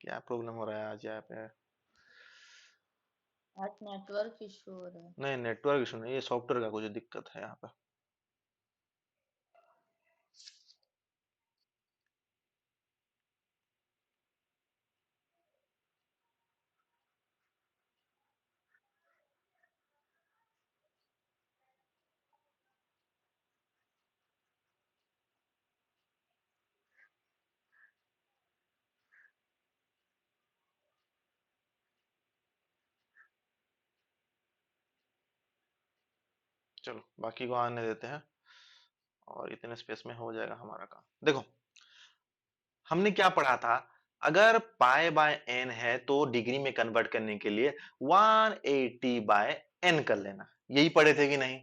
क्या प्रॉब्लम हो रहा है आज यहाँ पे। आज नेटवर्क इशू हो रहा है। नहीं नेटवर्क इशू नहीं, ये सॉफ्टवेयर का कुछ दिक्कत है यहाँ पे। चलो बाकी को आने देते हैं, और इतने स्पेस में हो जाएगा हमारा काम। देखो हमने क्या पढ़ा था, अगर पाई बाय एन है तो डिग्री में कन्वर्ट करने के लिए 180 बाय एन कर लेना, यही पढ़े थे कि नहीं।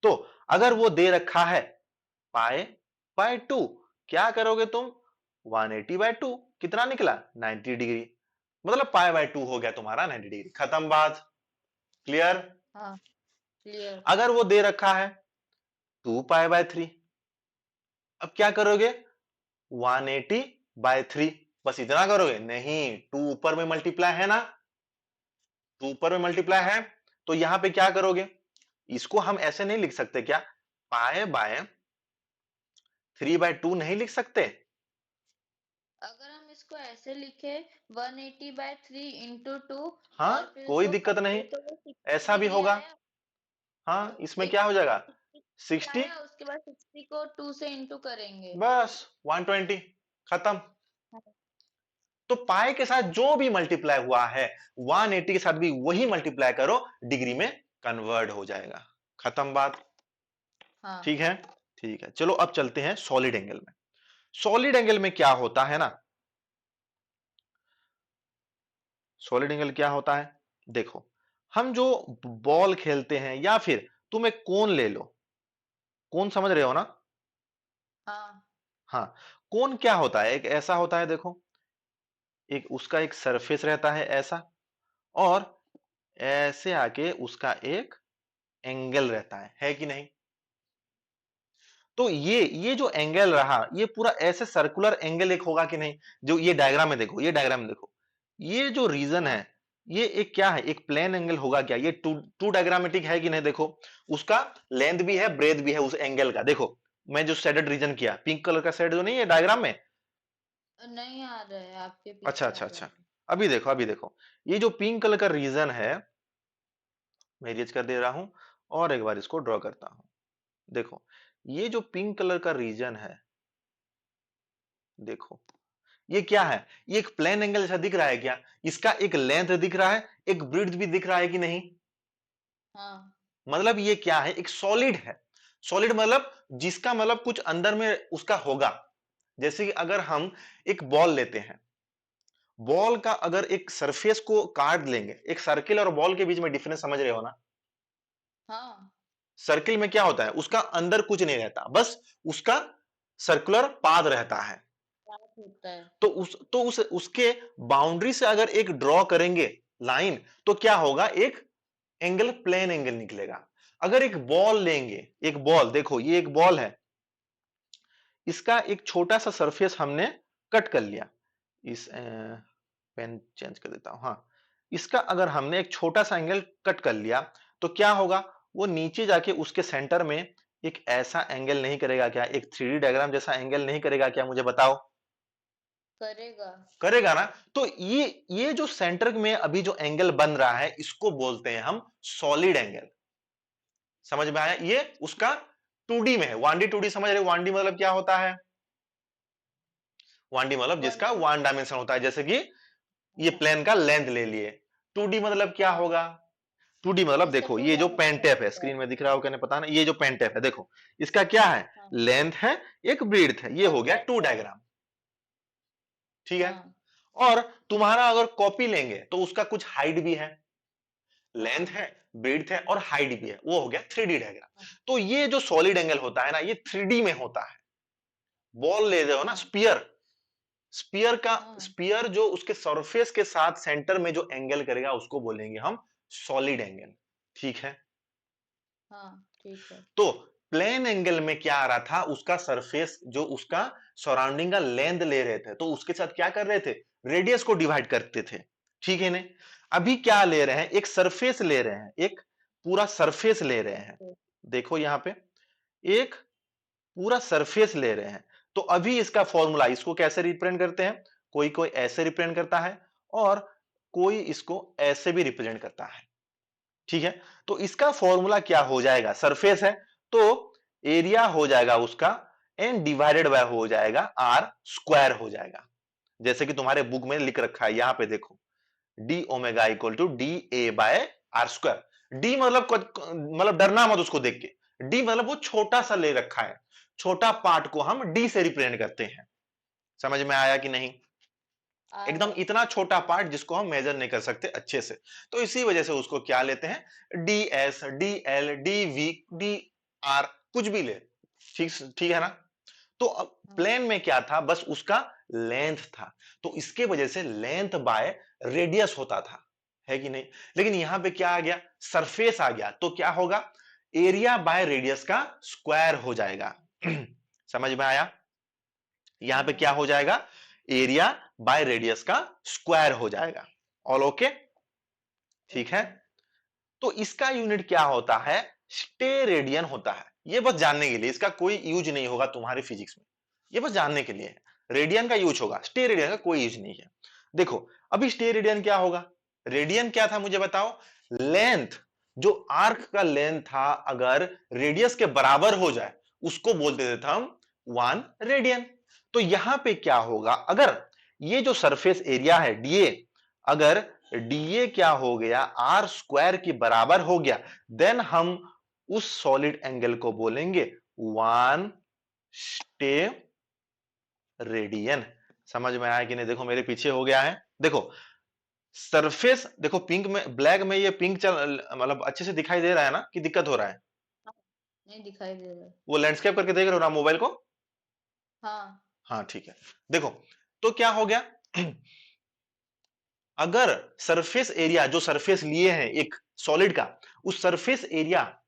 तो अगर हाँ वो दे रखा है पाई बाय 2, क्या करोगे तुम, 180 बाय 2 कितना निकला, 90 डिग्री, मतलब पाई बाय 2 हो गया तुम्हारा 90 डिग्री, खत्म बात, क्लियर। हाँ क्लियर। अगर वो दे रखा है 2 पाई बाय 3, अब क्या करोगे, 180 बाय 3, बस इतना करोगे, नहीं 2 ऊपर में मल्टीप्लाई है ना, 2 ऊपर में मल्टीप्लाई हाँ है, तो यहां पे क्या करोगे, इसको हम ऐसे नहीं लिख सकते क्या, पाए बाय 3/2 नहीं लिख सकते। अगर हम इसको ऐसे लिखे 180/3 इंटू 2 हाँ और फिर कोई इसको दिक्कत नहीं, काटे तो वो 60 ऐसा भी डिग्री होगा। आया। हाँ इसमें एक क्या हो जाएगा, 60 60, आया उसके बाद 60 को 2 से इंटू करेंगे। बस 120, खत्म। हाँ तो पाए के साथ जो भी मल्टीप्लाई हुआ है 180 के साथ भी वही मल्टीप्लाई करो, डिग्री में कन्वर्ट हो जाएगा, खत्म बात। हाँ ठीक है, ठीक है, चलो अब चलते हैं सॉलिड एंगल में। सॉलिड एंगल में क्या होता है ना, सॉलिड एंगल क्या होता है, देखो हम जो बॉल खेलते हैं, या फिर तुम एक कोन ले लो, कोन समझ रहे हो ना। हाँ हाँ, कोन क्या होता है, एक ऐसा होता है देखो, एक उसका एक सरफेस रहता है ऐसा, और ऐसे आके उसका एक एंगल रहता है कि नहीं। तो ये जो एंगल रहा, ये पूरा ऐसे सर्कुलर एंगल एक होगा कि नहीं? जो ये डायग्राम में देखो, ये डायग्राम में देखो, ये जो रीजन हाँ है, ये एक क्या है? एक प्लेन एंगल होगा क्या? ये टू डायग्रामेटिक है कि नहीं? देखो, उसका लेंथ भी है, ब्रेथ भी है उस एंगल का। देखो, मैं जो शेडेड रीजन किया, पिंक कलर का शेड जो नहीं है डायग्राम में। नहीं आ रहा है, आपके अच्छा पीछे आ अच्छा रहा अच्छा, है। अभी देखो, अभी देखो, ये जो पिंक कलर का रीजन है, मैं इरेज कर दे रहा हूं और एक बार इसको ड्रॉ करता हूं। देखो, ये जो पिंक कलर का रीजन है, देखो, ये क्या है? ये एक प्लेन एंगल जैसा दिख रहा है क्या? इसका एक लेंथ दिख रहा है, एक ब्रीड्थ भी दिख रहा है कि नहीं? हाँ मतलब ये क्या है? एक सॉलिड है। सॉलिड मतलब जिसका मतलब कुछ अंदर में उसका होगा। जैसे कि अगर हम एक बॉल लेते हैं, बॉल का अगर एक सरफेस को काट लेंगे, एक सर्किल और बॉल के बीच में डिफरेंस समझ रहे हो ना? हाँ सर्किल में क्या होता है? उसका अंदर कुछ नहीं रहता, बस उसका सर्कुलर पाथ रहता है। बात होता है। तो उसके बाउंड्री से अगर एक ड्रॉ करेंगे लाइन, तो क्या होगा? एक एंगल, प्लेन एंगल निकलेगा। अगर एक बॉल लेंगे, एक बॉल, देखो ये एक बॉल है, इसका एक छोटा सा सरफेस हमने कट कर लिया। इस पेन चेंज कर देता हूं, हाँ, इसका अगर हमने एक छोटा सा एंगल कट कर लिया, तो क्या होगा? वो नीचे जाके उसके सेंटर में एक ऐसा एंगल नहीं करेगा क्या? एक 3D डायग्राम जैसा एंगल नहीं करेगा क्या? मुझे बताओ। करेगा। करेगा ना? तो ये जो सेंटर में अभी जो एंगल बन रहा है, इसको बोलते हैं हम सॉलिड एंगल। समझ में आया? ये उसका 2D में है। 1D 2D समझ रहे? 1D मतलब क्या होता है? 1D मतलब वन जिसका टू। 1 डायमेंशन होता है, जैसे कि ये हाँ प्लेन का लेंथ ले लिए। 2D मतलब क्या हाँ, होगा? 2D मतलब इसका देखो, टू ये जो पेन डायमेंशन टेप है, होता है। स्क्रीन में दिख रहा हो क्या नहीं पता ना, ये जो पेन टेप है, देखो, इसका क्या है? हाँ लेंथ है, एक ब्रीड्थ है, ये और हो गया टू ब्रेथ है। डायग्राम। ठीक है? हाँ और तुम्हारा अगर कॉपी लेंगे तो उसका कुछ हाइट भी है, लेंथ हाँ है, ब्रीड्थ है और हाइट भी है, वो हो गया 3D डायग्राम। हाँ तो ये जो सॉलिड एंगल होता है ना, ये 3D में होता है। बॉल ले रहे हो ना, हाँ स्पीयर, स्पीयर का, हाँ स्पीयर जो उसके सरफेस के साथ सेंटर में जो एंगल करेगा, उसको बोलेंगे हम सॉलिड एंगल। ठीक है? हाँ ठीक है। तो प्लेन एंगल में क्या आ रहा था? उसका सरफेस जो उसका सराउंडिंग का लेंथ ले रहे थे, तो उसके साथ क्या कर रहे थे? रेडियस को डिवाइड करते थे। ठीक है नहीं? अभी क्या ले रहे हैं? एक सरफेस ले रहे हैं, एक पूरा सरफेस ले रहे हैं। देखो यहां पे एक पूरा सरफेस ले रहे हैं। तो अभी इसका फॉर्मूला, इसको कैसे रिप्रेजेंट करते हैं? कोई कोई ऐसे रिप्रेजेंट करता है और कोई इसको ऐसे भी रिप्रेजेंट करता है। ठीक है? तो इसका फॉर्मूला क्या हो जाएगा? सरफेस है तो एरिया हो जाएगा उसका एन डिवाइडेड बाय हो जाएगा आर स्क्वायर हो जाएगा। जैसे कि तुम्हारे बुक में लिख रखा है, यहां पे देखो, D omega equal to D A by R square. D मतलब मतलब डरना मत उसको देख के। डी मतलब वो छोटा सा ले रखा है, छोटा पार्ट को हम डी से रिप्रेजेंट करते हैं। समझ में आया कि नहीं? आ रहा एकदम है। इतना छोटा पार्ट जिसको हम मेजर नहीं कर सकते अच्छे से। तो इसी वजह से उसको क्या लेते हैं? D S, D L, D V, D R, कुछ भी ले। ठीक, ठीक है ना? तो अब हाँ प्लेन में क्या था? बस उसका लेंथ था, तो इसके वजह से लेंथ बाय रेडियस होता था, है कि नहीं? लेकिन यहां पे क्या आ गया? सरफेस आ गया, तो क्या होगा? एरिया बाय रेडियस का स्क्वायर हो जाएगा। समझ में आया? यहां पे क्या हाँ हो जाएगा? एरिया बाय रेडियस का स्क्वायर हो जाएगा। All okay? ठीक है? ओके। तो इसका यूनिट क्या होता है? स्टेरेडियन होता है। ये बस जानने के लिए, इसका कोई यूज नहीं होगा तुम्हारे फिजिक्स में, ये बस जानने के लिए है। रेडियन का यूज होगा, स्टेरेडियन का कोई यूज नहीं है। देखो, अभी स्टेरेडियन क्या होगा? रेडियन क्या था मुझे बताओ? लेंथ, जो आर्क का लेंथ था, अगर रेडियस के बराबर हो जाए, उसको बोलते थे हम 1 रेडियन। तो यहां पे क्या होगा? अगर ये जो सरफेस एरिया है डीए, अगर डीए क्या हो गया? आर स्क्वायर के बराबर हो गया, देन हम उस सॉलिड एंगल को बोलेंगे 1 स्टेरेडियन। समझ में आया कि नहीं? देखो मेरे पीछे हो गया है, देखो सरफेस, देखो पिंक में, ब्लैक में ये पिंक चल, मतलब अच्छे से दिखाई दे रहा है ना, कि दिक्कत हो रहा है? हाँ, नहीं दिखाई दे रहा है। वो लैंडस्केप करके देख रहे हो ना मोबाइल को? हाँ हाँ ठीक है। देखो, तो क्या हो गया? अगर सरफेस एरिया, जो सरफेस लिए हैं एक सॉलिड का, उस सरफेस एरिया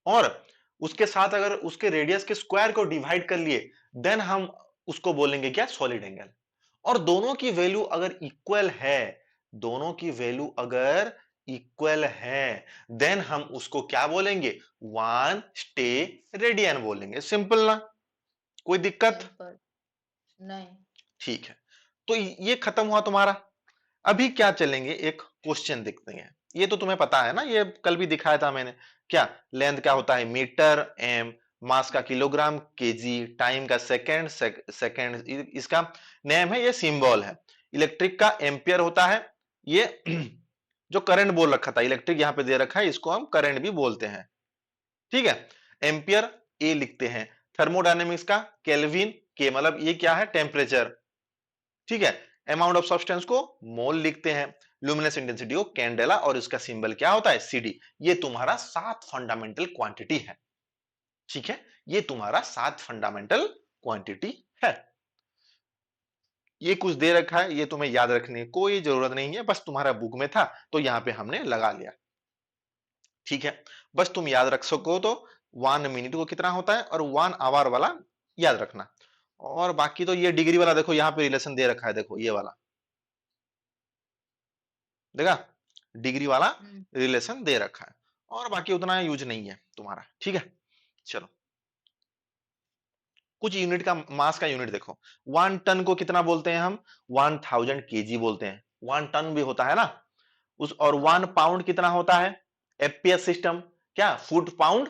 और उसके साथ अगर उसके रेडियस के स्क्वायर को डिवाइड कर लिए, देन हम उसको बोलेंगे क्या, सॉलिड एंगल। और दोनों की वैल्यू अगर इक्वल है, दोनों की वैल्यू अगर इक्वल है, देन हम उसको क्या बोलेंगे, वन स्टे रेडियन बोलेंगे। सिंपल ना, कोई दिक्कत? सिंपल। नहीं। ठीक है, तो ये खत्म हुआ तुम्हारा। अभी क्या चलेंगे, एक क्वेश्चन देखते हैं। ये तो तुम्हें पता है ना, ये कल भी दिखाया था मैंने। क्या लेंथ क्या होता है, मीटर, एम, मास का किलोग्राम, केजी, टाइम का सेकंड, सेकंड इसका नेम है, ये सिंबल है। इलेक्ट्रिक का एम्पियर होता है, ये जो करंट बोल रखा था, इलेक्ट्रिक यहां पे दे रखा है, इसको हम करंट भी बोलते हैं। ठीक है, एम्पियर ए लिखते हैं। थर्मोडायनेमिक्स का केल्विन, के मतलब ये क्या है, टेम्परेचर। ठीक है, अमाउंट ऑफ सब्सटेंस को मोल लिखते हैं। लुमिनस इंटेंसिटी को कैंडेला, और इसका सिंबल क्या होता है, सीडी। ये तुम्हारा 7 फंडामेंटल क्वांटिटी है। ठीक है, ये तुम्हारा 7 फंडामेंटल क्वांटिटी है। ये कुछ दे रखा है, ये तुम्हें याद रखने की कोई जरूरत नहीं है, बस तुम्हारा बुक में था तो यहां पे हमने लगा लिया। ठीक है, बस तुम याद रख सको तो 1 मिनट को कितना होता है, और 1 आवर वाला याद रखना। और बाकी तो ये डिग्री वाला देखो, यहां पे रिलेशन दे रखा है, देखो ये वाला देखा, डिग्री वाला रिलेशन दे रखा है। और बाकी उतना यूज नहीं है तुम्हारा। ठीक है, चलो कुछ यूनिट का मास का यूनिट देखो। 1 टन को कितना बोलते हैं हम, 1000 kg बोलते हैं। 1 टन भी होता है ना उस, और 1 पाउंड कितना होता है, एफपीएस सिस्टम, क्या फुट पाउंड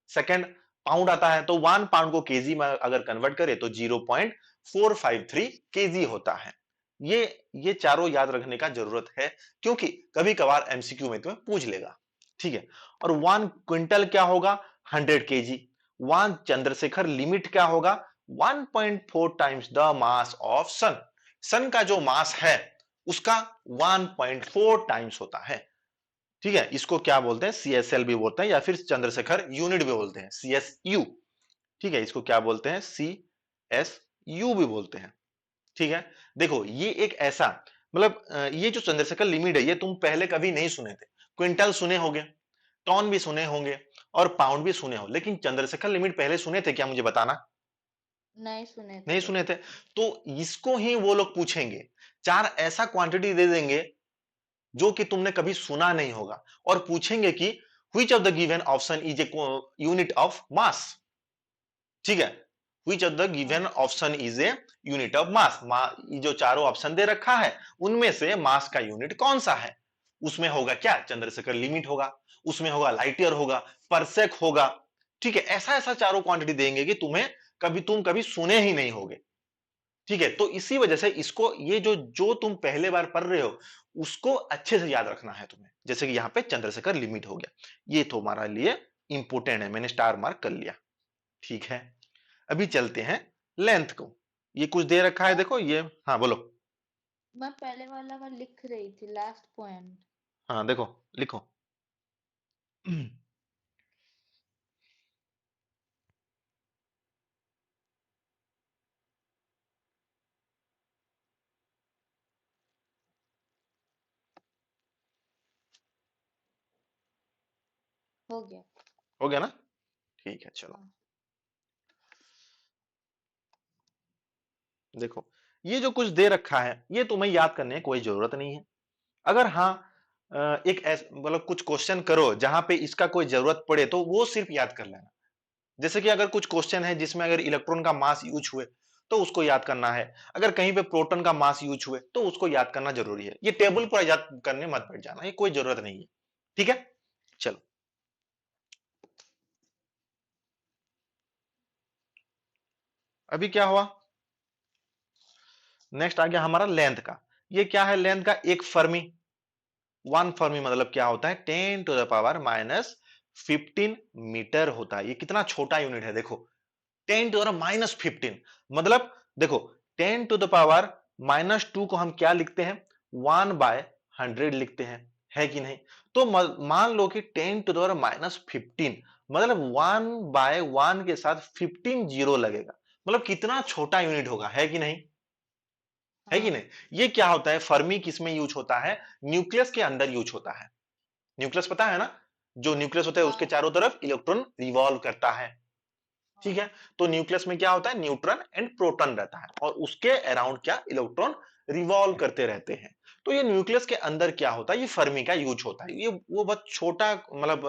सेकंड पाउंड आता है, तो 1 पाउंड को केजी में अगर कन्वर्ट करें तो 0.453 केजी होता है। ये ये चारों याद रखने का जरूरत है, क्योंकि कभी कभार एमसीक्यू में तुम्हें पूछ लेगा। ठीक है, और 1 क्विंटल क्या होगा, 100 kg। 1 चंद्रशेखर लिमिट क्या होगा, 1.4 टाइम्स द मास ऑफ सन। सन का जो मास है उसका 1.4 टाइम्स होता है। ठीक है, इसको क्या बोलते हैं, सीएसएल भी बोलते हैं, या फिर चंद्रशेखर यूनिट भी बोलते हैं, सीएसयू। ठीक है, इसको क्या बोलते हैं, सीएसयू भी बोलते हैं। ठीक है, देखो ये एक ऐसा, मतलब ये जो चंद्रशेखर लिमिट है, ये तुम पहले कभी नहीं सुने थे। क्विंटल सुने होंगे, टन भी सुने होंगे, और पाउंड भी सुने हो, लेकिन चंद्रशेखर लिमिट पहले सुने थे क्या, मुझे बताना। नहीं सुने नहीं थे। सुने थे, तो इसको ही वो लोग पूछेंगे। चार ऐसा क्वांटिटी दे देंगे जो कि तुमने कभी सुना नहीं होगा, और पूछेंगे कि which of the given option is a unit of mass। ठीक है, which of the given option is a unit of mass। ये जो चारों ऑप्शन दे रखा है, उनमें से मास का यूनिट कौन सा है। उसमें होगा क्या, चंद्रशेखर लिमिट होगा, उसमें होगा लाइट ईयर होगा, परसेक होगा। ठीक है, ऐसा ऐसा चारों क्वांटिटी देंगे कि तुम कभी सुने ही नहीं होगे। ठीक है, तो इसी वजह से इसको, ये जो जो तुम पहले बार पढ़ रहे हो, उसको अच्छे से याद रखना है तुम्हें। जैसे कि यहाँ पे चंद्रशेखर लिमिट हो गया, ये तुम्हारे लिए इंपोर्टेंट है, मैंने स्टार मार्क कर लिया। ठीक है, अभी चलते हैं लेंथ को। ये कुछ दे रखा है, देखो ये, हाँ बोलो। मैं पहले वाला का लिख रही थी, लास्ट पॉइंट। हाँ देखो, लिखो। हो गया। हो गया ना, ठीक है चलो। हाँ। देखो, ये जो कुछ दे रखा है, ये तुम्हें याद करने की कोई जरूरत नहीं है। अगर हाँ एक मतलब कुछ क्वेश्चन करो जहां पे इसका कोई जरूरत पड़े, तो वो सिर्फ याद कर लेना। जैसे कि अगर कुछ क्वेश्चन है जिसमें अगर इलेक्ट्रॉन का मास यूज हुए, तो उसको याद करना है। अगर कहीं पे प्रोटॉन का मास यूज हुए, तो उसको याद करना जरूरी है। ये टेबल पर याद करने मत बैठ जाना, ये कोई जरूरत नहीं है। ठीक है, चलो अभी क्या हुआ, नेक्स्ट आ गया हमारा लेंथ का। ये क्या है, लेंथ का एक फर्मी। 1 फर्मी मतलब क्या होता है, 10⁻⁻15 मीटर होता है। ये कितना छोटा यूनिट है, देखो 10⁻⁻15, मतलब देखो 10⁻⁻2 को हम क्या लिखते हैं, 1/100 लिखते हैं, है कि नहीं। तो मान लो कि 10⁻⁻15, मतलब 1/1 के साथ 15 जीरो लगेगा, मतलब कितना छोटा यूनिट होगा, है कि नहीं। है कि हाँ। नहीं। ये क्या होता है, फर्मी किसमें यूज होता है, न्यूक्लियस के अंदर यूज होता है। न्यूक्लियस पता है ना, जो न्यूक्लियस होता है उसके हाँ चारों तरफ इलेक्ट्रॉन रिवॉल्व करता है, ठीक है। तो न्यूक्लियस में क्या होता है, न्यूट्रॉन एंड प्रोटॉन रहता है और उसके अराउंड क्या, इलेक्ट्रॉन रिवॉल्व करते रहते हैं। तो ये न्यूक्लियस के अंदर क्या होता है, ये फर्मी का यूज होता है, ये वो बहुत छोटा मतलब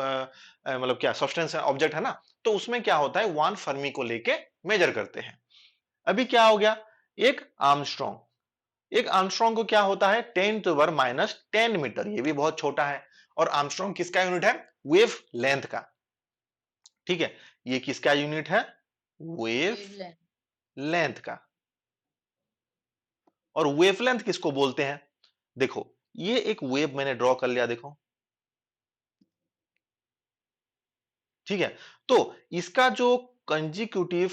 मतलब क्या सब्सटेंस है, ऑब्जेक्ट है ना, तो उसमें क्या होता है, वन फर्मी को लेके मेजर करते हैं। अभी क्या हो गया, एक आर्मस्ट्रॉन्ग, एक आर्मस्ट्रॉन्ग को क्या होता है, 10⁻⁻10 मीटर, ये भी बहुत छोटा है। और आर्मस्ट्रॉन्ग किसका यूनिट है, वेव लेंथ का, ठीक है। ये किसका यूनिट है, वेव वेवलेंथ। लेंथ का। और वेवलेंथ किसको बोलते हैं, देखो ये एक वेव मैंने ड्रॉ कर लिया, देखो, ठीक है। तो इसका जो कंजिक्यूटिव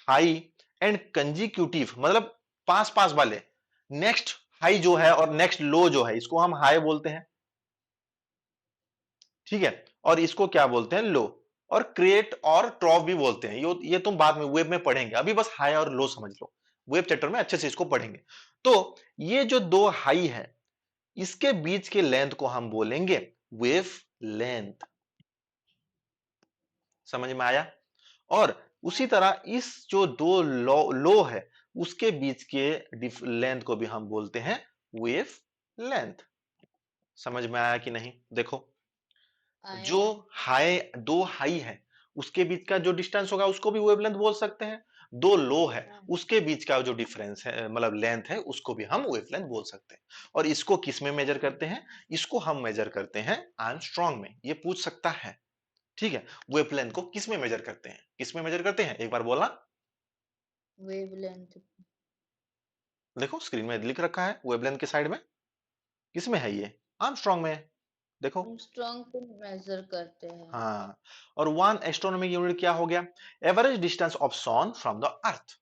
हाई एंड कंजिक्यूटिव मतलब पास पास वाले, नेक्स्ट हाई जो है और नेक्स्ट लो जो है, इसको हम हाई बोलते हैं, ठीक है। और इसको क्या बोलते हैं, लो। और क्रिएट और ट्रॉफ भी बोलते हैं, ये तुम बाद में वेब में पढ़ेंगे, अभी बस हाई और लो समझ लो, वेब चैप्टर में अच्छे से इसको पढ़ेंगे। तो ये जो दो हाई है, इसके बीच के लेंथ को हम बोलेंगे वेव लेंथ, समझ में आया। और उसी हाँ तरह इस जो दो लो है, उसके बीच के लेंथ को भी हम बोलते हैं वेव लेंथ, समझ में आया कि नहीं, देखो जो आया। हाई, दो हाई है उसके बीच का जो डिस्टेंस होगा उसको भी वेवलेंथ बोल सकते हैं, दो लो है हाँ उसके बीच का जो डिफरेंस है मतलब लेंथ है उसको भी हम वेवलेंथ बोल सकते हैं। और इसको किस में मेजर करते हैं, इसको हम मेजर करते हैं आर्मस्ट्रॉन्ग में, ये पूछ सकता है, ठीक है। वेवलेंथ को किस में मेजर करते हैं, किस में मेजर करते हैं, एक बार बोलना, वेवलेंथ। देखो स्क्रीन में लिख रखा है वेवलेंथ के साइड में, किस में है ये, आर्मस्ट्रॉन्ग में है, देखो। आर्मस्ट्रांग को मेजर करते हैं। हाँ, और वन एस्ट्रोनॉमिक यूनिट क्या हो गया, average distance of sun from the earth,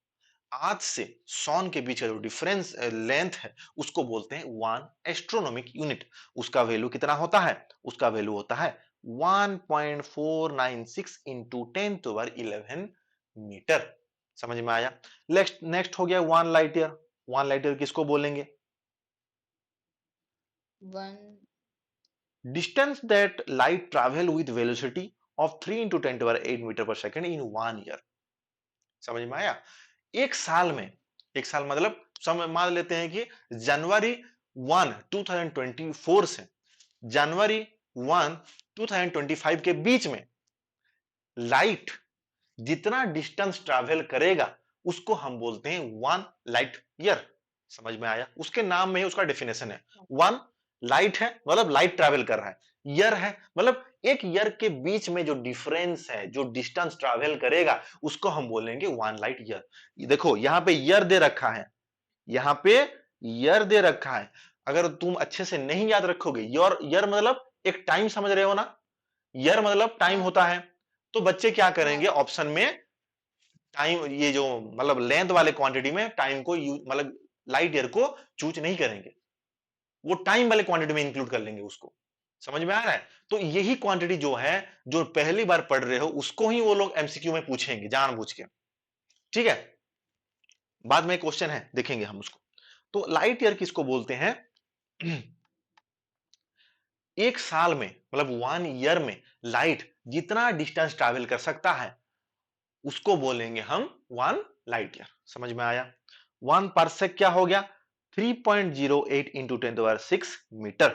आज से सन के बीच का जो डिफरेंस लेंथ है उसको बोलते हैं वन एस्ट्रोनॉमिक यूनिट। उसका वैल्यू कितना होता है, उसका वैल्यू होता है 1.496 इंटू 10⁻11 मीटर, समझ में आया। नेक्स्ट नेक्स्ट हो गया one light year, one light year किसको बोलेंगे, one. Distance that light travel with velocity of 3 into 10⁸ metre per second in one year, समझ में आया। एक साल में, एक साल मतलब समय मान लेते हैं कि जनवरी 1 2024 से जनवरी 1 2025 के बीच में लाइट जितना डिस्टेंस ट्रैवल करेगा उसको हम बोलते हैं वन लाइट ईयर, समझ में आया। उसके नाम में ही उसका डेफिनेशन है, वन लाइट है मतलब लाइट ट्रैवल कर रहा है, ईयर है मतलब एक ईयर के बीच में जो डिफरेंस है, जो डिस्टेंस ट्रैवल करेगा उसको हम बोलेंगे वन लाइट ईयर। देखो यहां पे ईयर दे रखा है, यहां पे ईयर दे रखा है, अगर तुम अच्छे से नहीं याद रखोगे, ईयर ईयर मतलब एक टाइम समझ रहे हो ना, ईयर मतलब टाइम हाँ होता है, तो बच्चे क्या हाँ करेंगे ऑप्शन में टाइम, ये जो मतलब लेंथ वाले क्वांटिटी में टाइम को मतलब लाइट ईयर को चूज नहीं करेंगे, वो टाइम वाले क्वांटिटी में इंक्लूड कर लेंगे उसको, समझ में आ रहा है। तो यही क्वांटिटी जो है, जो पहली बार पढ़ रहे हो उसको ही वो लोग एमसीक्यू में पूछेंगे जानबूझ के, ठीक है। बाद में क्वेश्चन है देखेंगे हम उसको। तो लाइट ईयर किसको बोलते हैं, एक साल में मतलब वन ईयर में लाइट जितना डिस्टेंस ट्रैवल कर सकता है उसको बोलेंगे हम वन लाइट ईयर, समझ में आया। वन परसेक क्या हो गया, 3.08 इंटू 10⁻6 मीटर,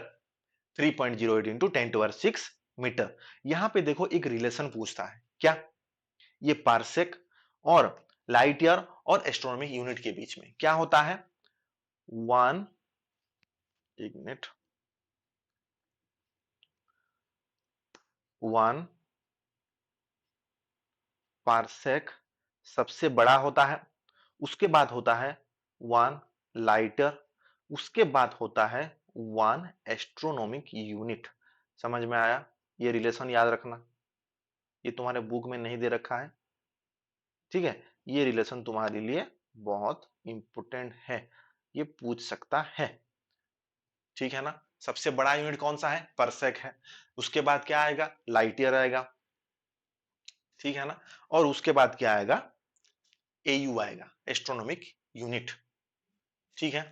3.08 इंटू 10⁻6 मीटर। यहां पे देखो एक रिलेशन पूछता है क्या, ये पारसेक और लाइट ईयर और एस्ट्रोनॉमिक यूनिट के बीच में क्या होता है, वन, एक मिनट, वन पारसेक सबसे बड़ा होता है, उसके बाद होता है वन लाइटर, उसके बाद होता है वन एस्ट्रोनॉमिक यूनिट, समझ में आया। ये रिलेशन याद रखना, ये तुम्हारे बुक में नहीं दे रखा है, ठीक है। ये रिलेशन तुम्हारे लिए बहुत इंपॉर्टेंट है, ये पूछ सकता है, ठीक है ना। सबसे बड़ा यूनिट कौन सा है, परसेक है, उसके बाद क्या आएगा, लाइट ईयर आएगा, ठीक है ना। और उसके बाद क्या आएगा, एयू आएगा, एस्ट्रोनॉमिक यूनिट, ठीक है।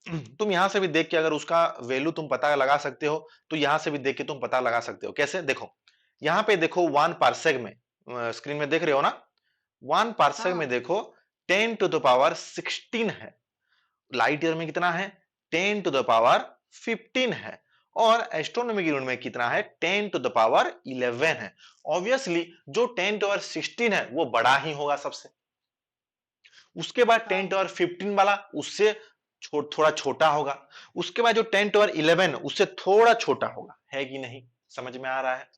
तुम यहां से भी देख के अगर उसका वैल्यू तुम पता लगा सकते हो, तो यहां से भी देख के तुम पता लगा सकते हो। कैसे? देखो, यहां पे देखो 1 पार्सेक में, स्क्रीन में देख रहे हो ना, 1 पार्सेक में हाँ देखो 10⁻16 है। लाइट ईयर में कितना है? 10⁻15 है। और एस्ट्रोनॉमी की यूनिट में कितना है? 10⁻11 है। ऑब्वियसली जो 10⁻16 है वो बड़ा ही होगा सबसे। उसके बाद हाँ 10⁻15 वाला उससे थोड़ा छोटा होगा। उसके बाद जो 10⁻11 उससे थोड़ा छोटा होगा, है कि नहीं? समझ में आ रहा है?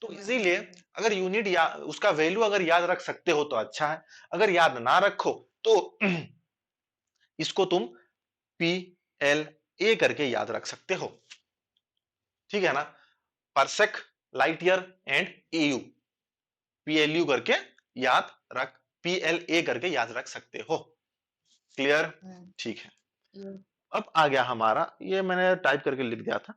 तो इसीलिए अगर यूनिट या उसका वैल्यू अगर याद रख सकते हो तो अच्छा है, अगर याद ना रखो तो इसको तुम पी एल ए करके याद रख सकते हो। ठीक है ना? परसेक, लाइट ईयर एंड एयू, पीएलयू करके याद रख, पीएलए करके याद रख सकते हो। क्लियर? हम्म, ठीक है। ये अब आ गया हमारा, ये मैंने टाइप करके लिख दिया था।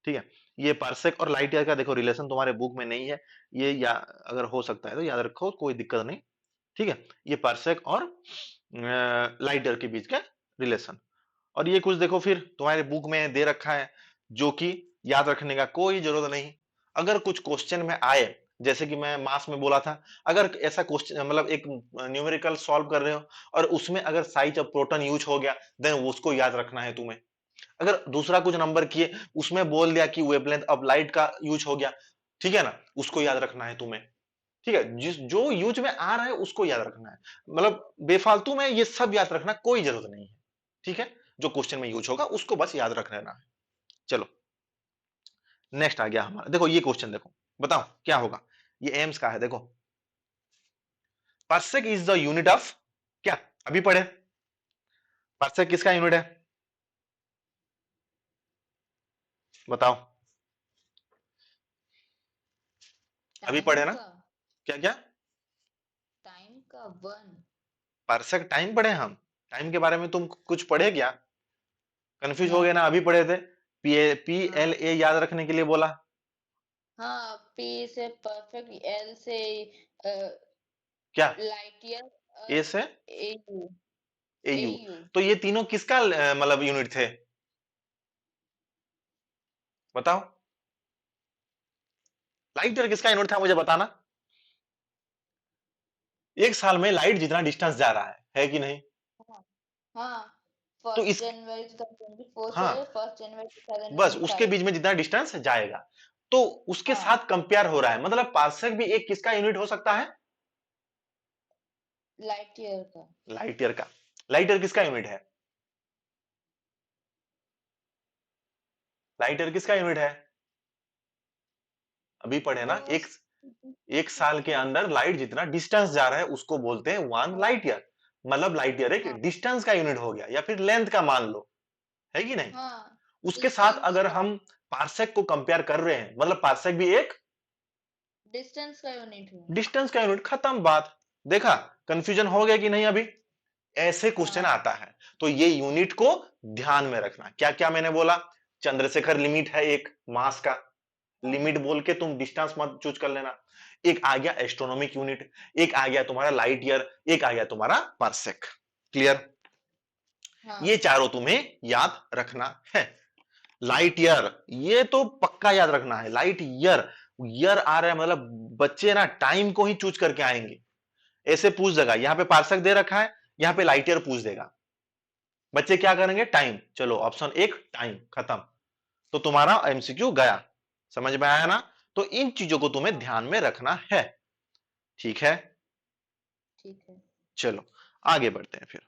ठीक है, ये पार्सेक और लाइट ईयर का देखो रिलेशन तुम्हारे बुक में नहीं है, ये या अगर हो सकता है तो याद रखो, कोई दिक्कत नहीं। ठीक है, ये पार्सेक और लाइट ईयर के बीच का रिलेशन। और ये कुछ देखो फिर तुम्हारे बुक में दे रखा है, जो कि याद रखने का कोई जरूरत नहीं। अगर कुछ क्वेश्चन में आए, जैसे कि मैं मास में बोला था, अगर ऐसा क्वेश्चन मतलब एक न्यूमेरिकल सॉल्व कर रहे हो और उसमें अगर साइज ऑफ प्रोटॉन यूज हो गया, देन उसको याद रखना है तुम्हें। अगर दूसरा कुछ नंबर किए, उसमें बोल दिया कि वेवलेंथ ऑफ लाइट का यूज हो गया, ठीक है ना, उसको याद रखना है तुम्हें। ठीक है, जिस जो यूज में आ रहा है उसको याद रखना है। मतलब बेफालतू में ये सब याद रखना कोई जरूरत नहीं है। ठीक है, जो क्वेश्चन में यूज होगा उसको बस याद रख लेना है। चलो, नेक्स्ट आ गया हमारा, देखो ये क्वेश्चन देखो, बताओ क्या होगा। ये एम्स का है, देखो। Parsec is the unit of क्या? अभी पढ़े। पार्सेक किसका यूनिट है? बताओ। अभी टाइम पढ़े ना? का क्या क्या? टाइम का 1। पार्सेक टाइम पढ़े हम? टाइम के बारे में तुम कुछ पढ़े क्या? कंफ्यूज हो गए ना? नहीं अभी पढ़े थे। पी एल हाँ ए याद रखने के लिए बोला। हाँ, पी से परफेक्ट, एल से क्या? लाइट ईयर ए और से एयू ए यू। एयू तो ये तीनों किसका मतलब यूनिट थे? बताओ। लाइट ईयर किसका यूनिट था, मुझे बताना। एक साल में लाइट जितना डिस्टेंस जा रहा है कि नहीं? हाँ हाँ, तो फर्स्ट इस, जनवरी 2024 से हाँ, फर्स्ट जनवरी बस उसके 2025। बीच में जितना डिस्टेंस जाएगा, तो उसके हाँ, साथ कंपेयर हो रहा है, मतलब पार्सेक भी एक किसका यूनिट हो सकता है? लाइट ईयर का। लाइट ईयर का। लाइट ईयर किसका यूनिट है? लाइट ईयर किसका यूनिट है? अभी पढ़े ना, वो एक साल के अंदर लाइट जितना डिस्टेंस जा रहा है उसको बोलते हैं 1 लाइट ईयर। मतलब लाइट ईयर एक हाँ डिस्टेंस का यूनिट हो गया, या फिर लेंथ का मान लो, है कि नहीं? हाँ, उसके साथ डिस्टेंस अगर का हम पार्सेक को कंपेयर कर रहे हैं, मतलब पार्सेक भी एक डिस्टेंस का यूनिट है। डिस्टेंस का यूनिट, खत्म बात। देखा? कंफ्यूजन हो गया कि नहीं अभी? ऐसे क्वेश्चन हाँ आता है, तो ये यूनिट को ध्यान में रखना। क्या क्या मैंने बोला? चंद्रशेखर लिमिट है एक मास का, हाँ लिमिट बोल के तुम डिस्टेंस मत चूज कर लेना। एक आ गया एस्ट्रोनॉमिक यूनिट, एक आ गया तुम्हारा लाइट ईयर, एक आ गया तुम्हारा पार्सेक। क्लियर? ये हाँ चारों तुम्हें याद रखना है। लाइट ईयर, ये तो पक्का याद रखना है। लाइट ईयर, ईयर आ रहा है मतलब बच्चे ना टाइम को ही चूज करके आएंगे। ऐसे पूछ देगा, यहां पे पार्सक दे रखा है, यहां पे लाइट ईयर पूछ देगा, बच्चे क्या करेंगे? टाइम। चलो ऑप्शन एक टाइम, खत्म। तो तुम्हारा एमसीक्यू गया। समझ में आया ना? तो इन चीजों को तुम्हें हाँ, ध्यान में रखना है। ठीक है, ठीक है। चलो आगे बढ़ते हैं फिर।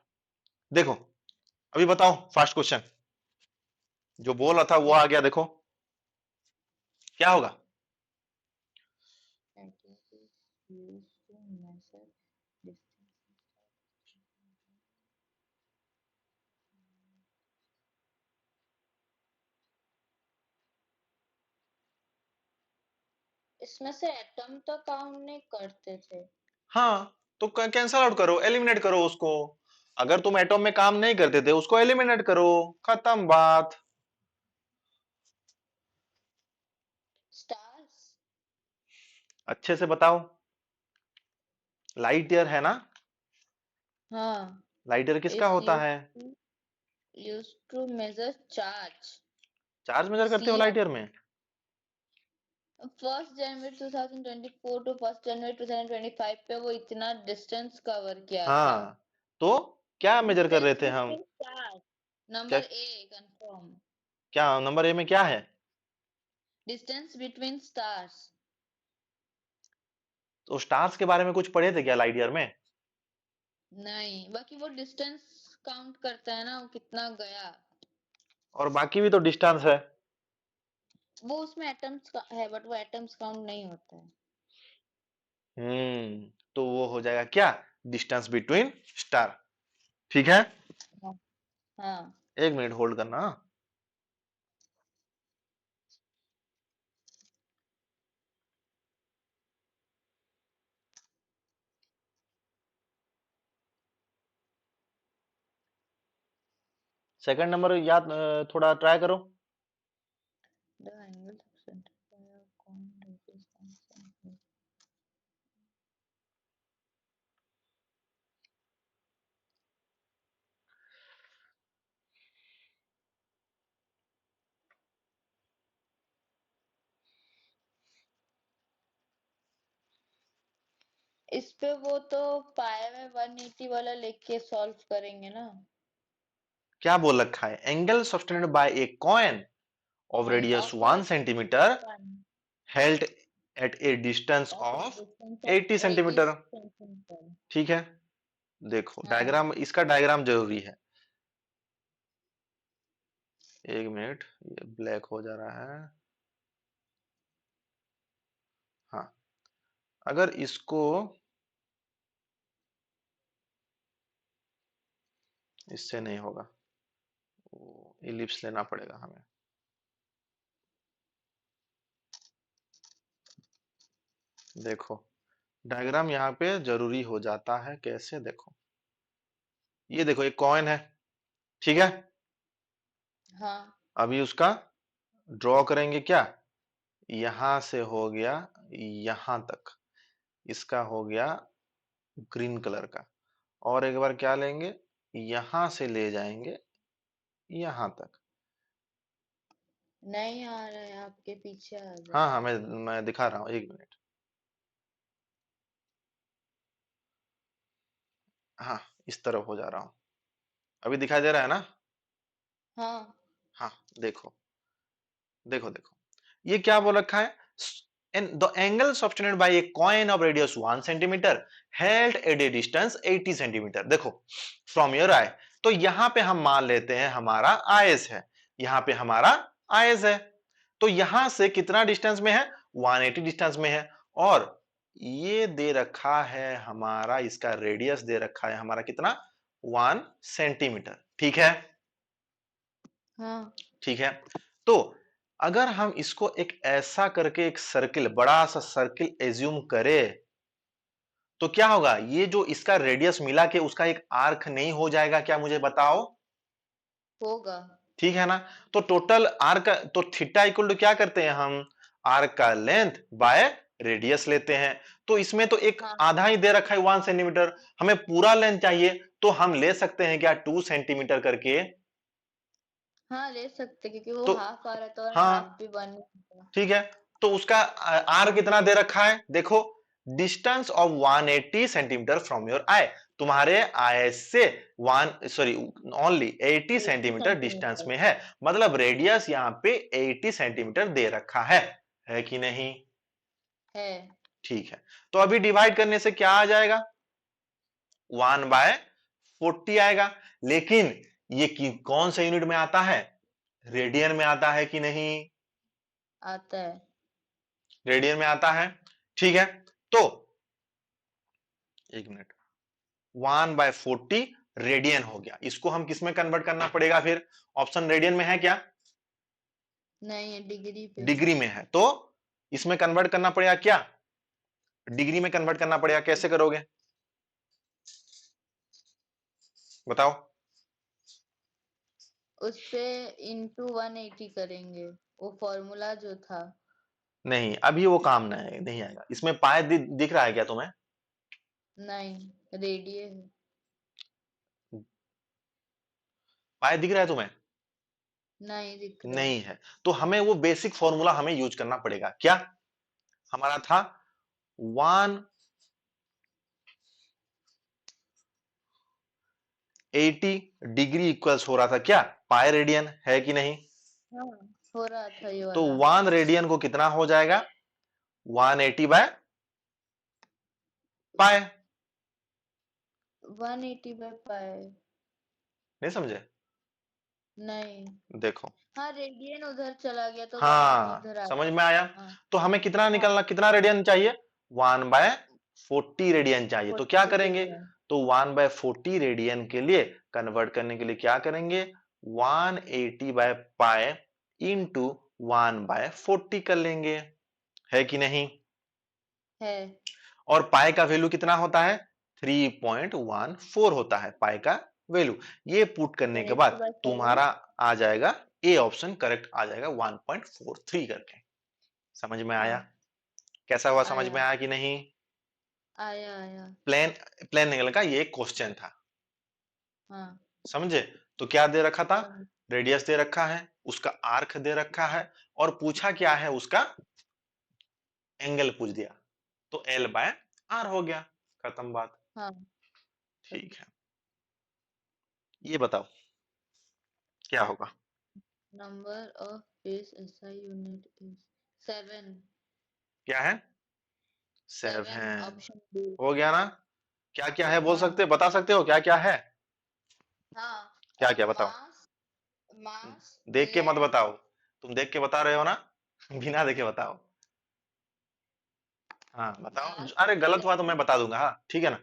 देखो, अभी बताओ फर्स्ट क्वेश्चन, जो बोल रहा था वो आ गया, देखो क्या होगा। Scientists used to measure distance. इसमें से एटम तो काउंट नहीं करते थे। हाँ, तो कैंसल आउट करो, एलिमिनेट करो उसको। अगर तुम एटॉम में काम नहीं करते थे, उसको एलिमिनेट करो, खत्म बात। स्टार्स। अच्छे से बताओ। लाइट ईयर है ना? हाँ, लाइट ईयर किसका इस होता यूज है? used to measure charge. Charge measure करते हो C लाइट ईयर में? 1 जनवरी 2024 टू 1 जनवरी 2025 पे वो इतना डिस्टेंस कवर किया था। हाँ, तो क्या मेजर कर रहे डिस्टेंस थे हम? Between stars. क्या? Number A confirm. क्या नंबर ए में क्या है? Distance between stars. तो स्टार्स के बारे में कुछ पढ़े थे क्या लाइट ईयर में? नहीं, बाकी वो डिस्टेंस काउंट करता है ना, वो कितना गया। और बाकी भी तो डिस्टेंस है। वो उसमें एटम्स का है, बट वो एटम्स काउंट नहीं होता है। तो वो हो जाएगा क्या? Distance between star. ठीक है, हाँ। हाँ। 1 मिनट होल्ड करना। सेकंड नंबर याद थोड़ा ट्राई करो। The angle of center of cone is constant. इस पे वो तो पाए में 180 वाला लेके सॉल्व करेंगे ना। क्या बोल रखा है? Angle sustained by a coin of radius of 1 centimeter one held at a distance of a of distance of 80 80 centimetre. Centimetre. ठीक है, देखो हाँ। डायग्राम, इसका डायग्राम जरूरी है। 1 मिनट, ये ब्लैक हो जा रहा है। हाँ, अगर इसको इससे नहीं होगा, इलिप्स लेना पड़ेगा हमें। देखो डायग्राम यहाँ पे जरूरी हो जाता है, कैसे देखो, ये देखो एक कॉइन है, ठीक है। हाँ। अभी उसका ड्रॉ करेंगे क्या? यहां से हो गया यहां तक, इसका हो गया ग्रीन कलर का, और एक बार क्या लेंगे, यहां से ले जाएंगे यहां तक। नहीं आ रहा है, आपके पीछे आ हाँ जाए। हाँ, मैं दिखा रहा हूँ, 1 मिनट। हाँ, इस तरफ हो जा रहा हूँ, अभी दिखाई दे रहा है ना? हाँ। हाँ, देखो देखो देखो, ये क्या बोल रखा है? And the angle subtended by a coin of radius 1 centimeter held at a distance 80 centimetre. देखो from your eye, तो यहां पे हम मान लेते हैं हमारा आयस है, यहां पे हमारा आयस है, तो यहां से कितना डिस्टेंस में है? 180 डिस्टेंस में है। और ये दे रखा है हमारा, इसका रेडियस दे रखा है हमारा कितना? 1 सेंटीमीटर। ठीक है, हाँ। ठीक है। तो अगर हम इसको एक ऐसा करके एक सर्किल, बड़ा सा सर्किल एज्यूम करें, तो क्या होगा? ये जो इसका रेडियस मिला के उसका एक आर्क नहीं हो जाएगा क्या? मुझे बताओ। होगा। ठीक है ना? तो टोटल आर्क, तो थीटा इक्वल टू क्या करते हैं हम? आर्क का लेंथ बाय रेडियस लेते हैं। तो इसमें तो एक हाँ। आधा ही दे रखा है 1 सेंटीमीटर, हमें पूरा लेंथ चाहिए, तो हम ले सकते हैं क्या 2 सेंटीमीटर करके? हाँ, ले सकते, क्योंकि वो तो हाफ आ रहा था और हाफ हाँ, भी बन गया। ठीक है, तो उसका आर कितना दे रखा है? देखो, distance of 180 centimetre from your eye, तुम्हारे आई से one sorry only 80 80 centimetre distance centimetre में है, मतलब रेडियस यहाँ पे 80 सेंटीमीटर दे रखा है कि नहीं? है। ठीक है, तो अभी डिवाइड करने से क्या आ जाएगा? 1/40 आएगा। लेकिन ये कौन सा यूनिट में आता है? रेडियन में आता है कि नहीं? आता है। रेडियन में आता है। ठीक है, तो 1 मिनट, 1/40 रेडियन हो गया, इसको हम किस में कन्वर्ट करना पड़ेगा फिर? ऑप्शन रेडियन में है क्या? नहीं है, डिग्री पे है। डिग्री में है, तो इसमें कन्वर्ट करना पड़ेगा क्या? डिग्री में कन्वर्ट करना पड़ेगा, कैसे करोगे बताओ? उस पे इंटू 180 करेंगे, वो फॉर्मूला जो था। नहीं, अभी वो काम नहीं नहीं आएगा इसमें। पाए दिख रहा है क्या तुम्हें? नहीं, रेडियन है। पाई दिख रहा है तुम्हें? नहीं दिख रहा है। नहीं है। तो हमें वो बेसिक फॉर्मूला हमें यूज करना पड़ेगा। क्या हमारा था? 180 डिग्री इक्वल्स हो रहा था क्या? पाई रेडियन, है कि नहीं? हाँ, हो रहा था ये तो वाला। 1 रेडियन को कितना हो जाएगा? 180 बाय पाई। 180/पाई। नहीं समझे? नहीं। देखो, हाँ, रेडियन उधर चला गया तो 180 हाँ इधर आ समझ गया। में आया। हाँ। तो हमें कितना हाँ, निकलना, कितना रेडियन चाहिए? 1/40 रेडियन चाहिए। तो क्या 40 करेंगे? रेडियन। तो 1/40 रेडियन के लिए कन्वर्ट करने के लिए क्या करेंगे? 180 बाय पाई इंटू 1/40 कर लेंगे, है कि नहीं? है। और पाई का वैल्यू कितना होता है? 3.14 होता है पाई का वैल्यू। ये पुट करने के बाद 10⁻7। तुम्हारा आ जाएगा ए ऑप्शन करेक्ट आ जाएगा 1.43 करके। समझ में आया? हाँ, कैसा हुआ, समझ में आया आया कि नहीं? आया आया। प्लेन प्लेन एंगल का ये क्वेश्चन था। हाँ। समझे? तो क्या दे रखा था? समझ। रेडियस दे रखा है, उसका आर्क दे रखा है, और पूछा क्या है? उसका एंगल पूछ दिया। तो एल बाय आर हो गया, खत्म बात। हाँ। ठीक है, ये बताओ क्या होगा? Number of base SI unit is 7। क्या है? 7 7। Option B. हो गया ना? क्या क्या है बोल हाँ। सकते, बता सकते हो क्या क्या है? क्या क्या हाँ, बताओ? मास, मास, देख के मत लेंथ। बताओ। तुम देख के बता रहे हो ना? बिना देखे बताओ। हाँ बताओ, मास, अरे गलत हुआ तो मैं लेंथ, बता दूंगा, हाँ ठीक है ना?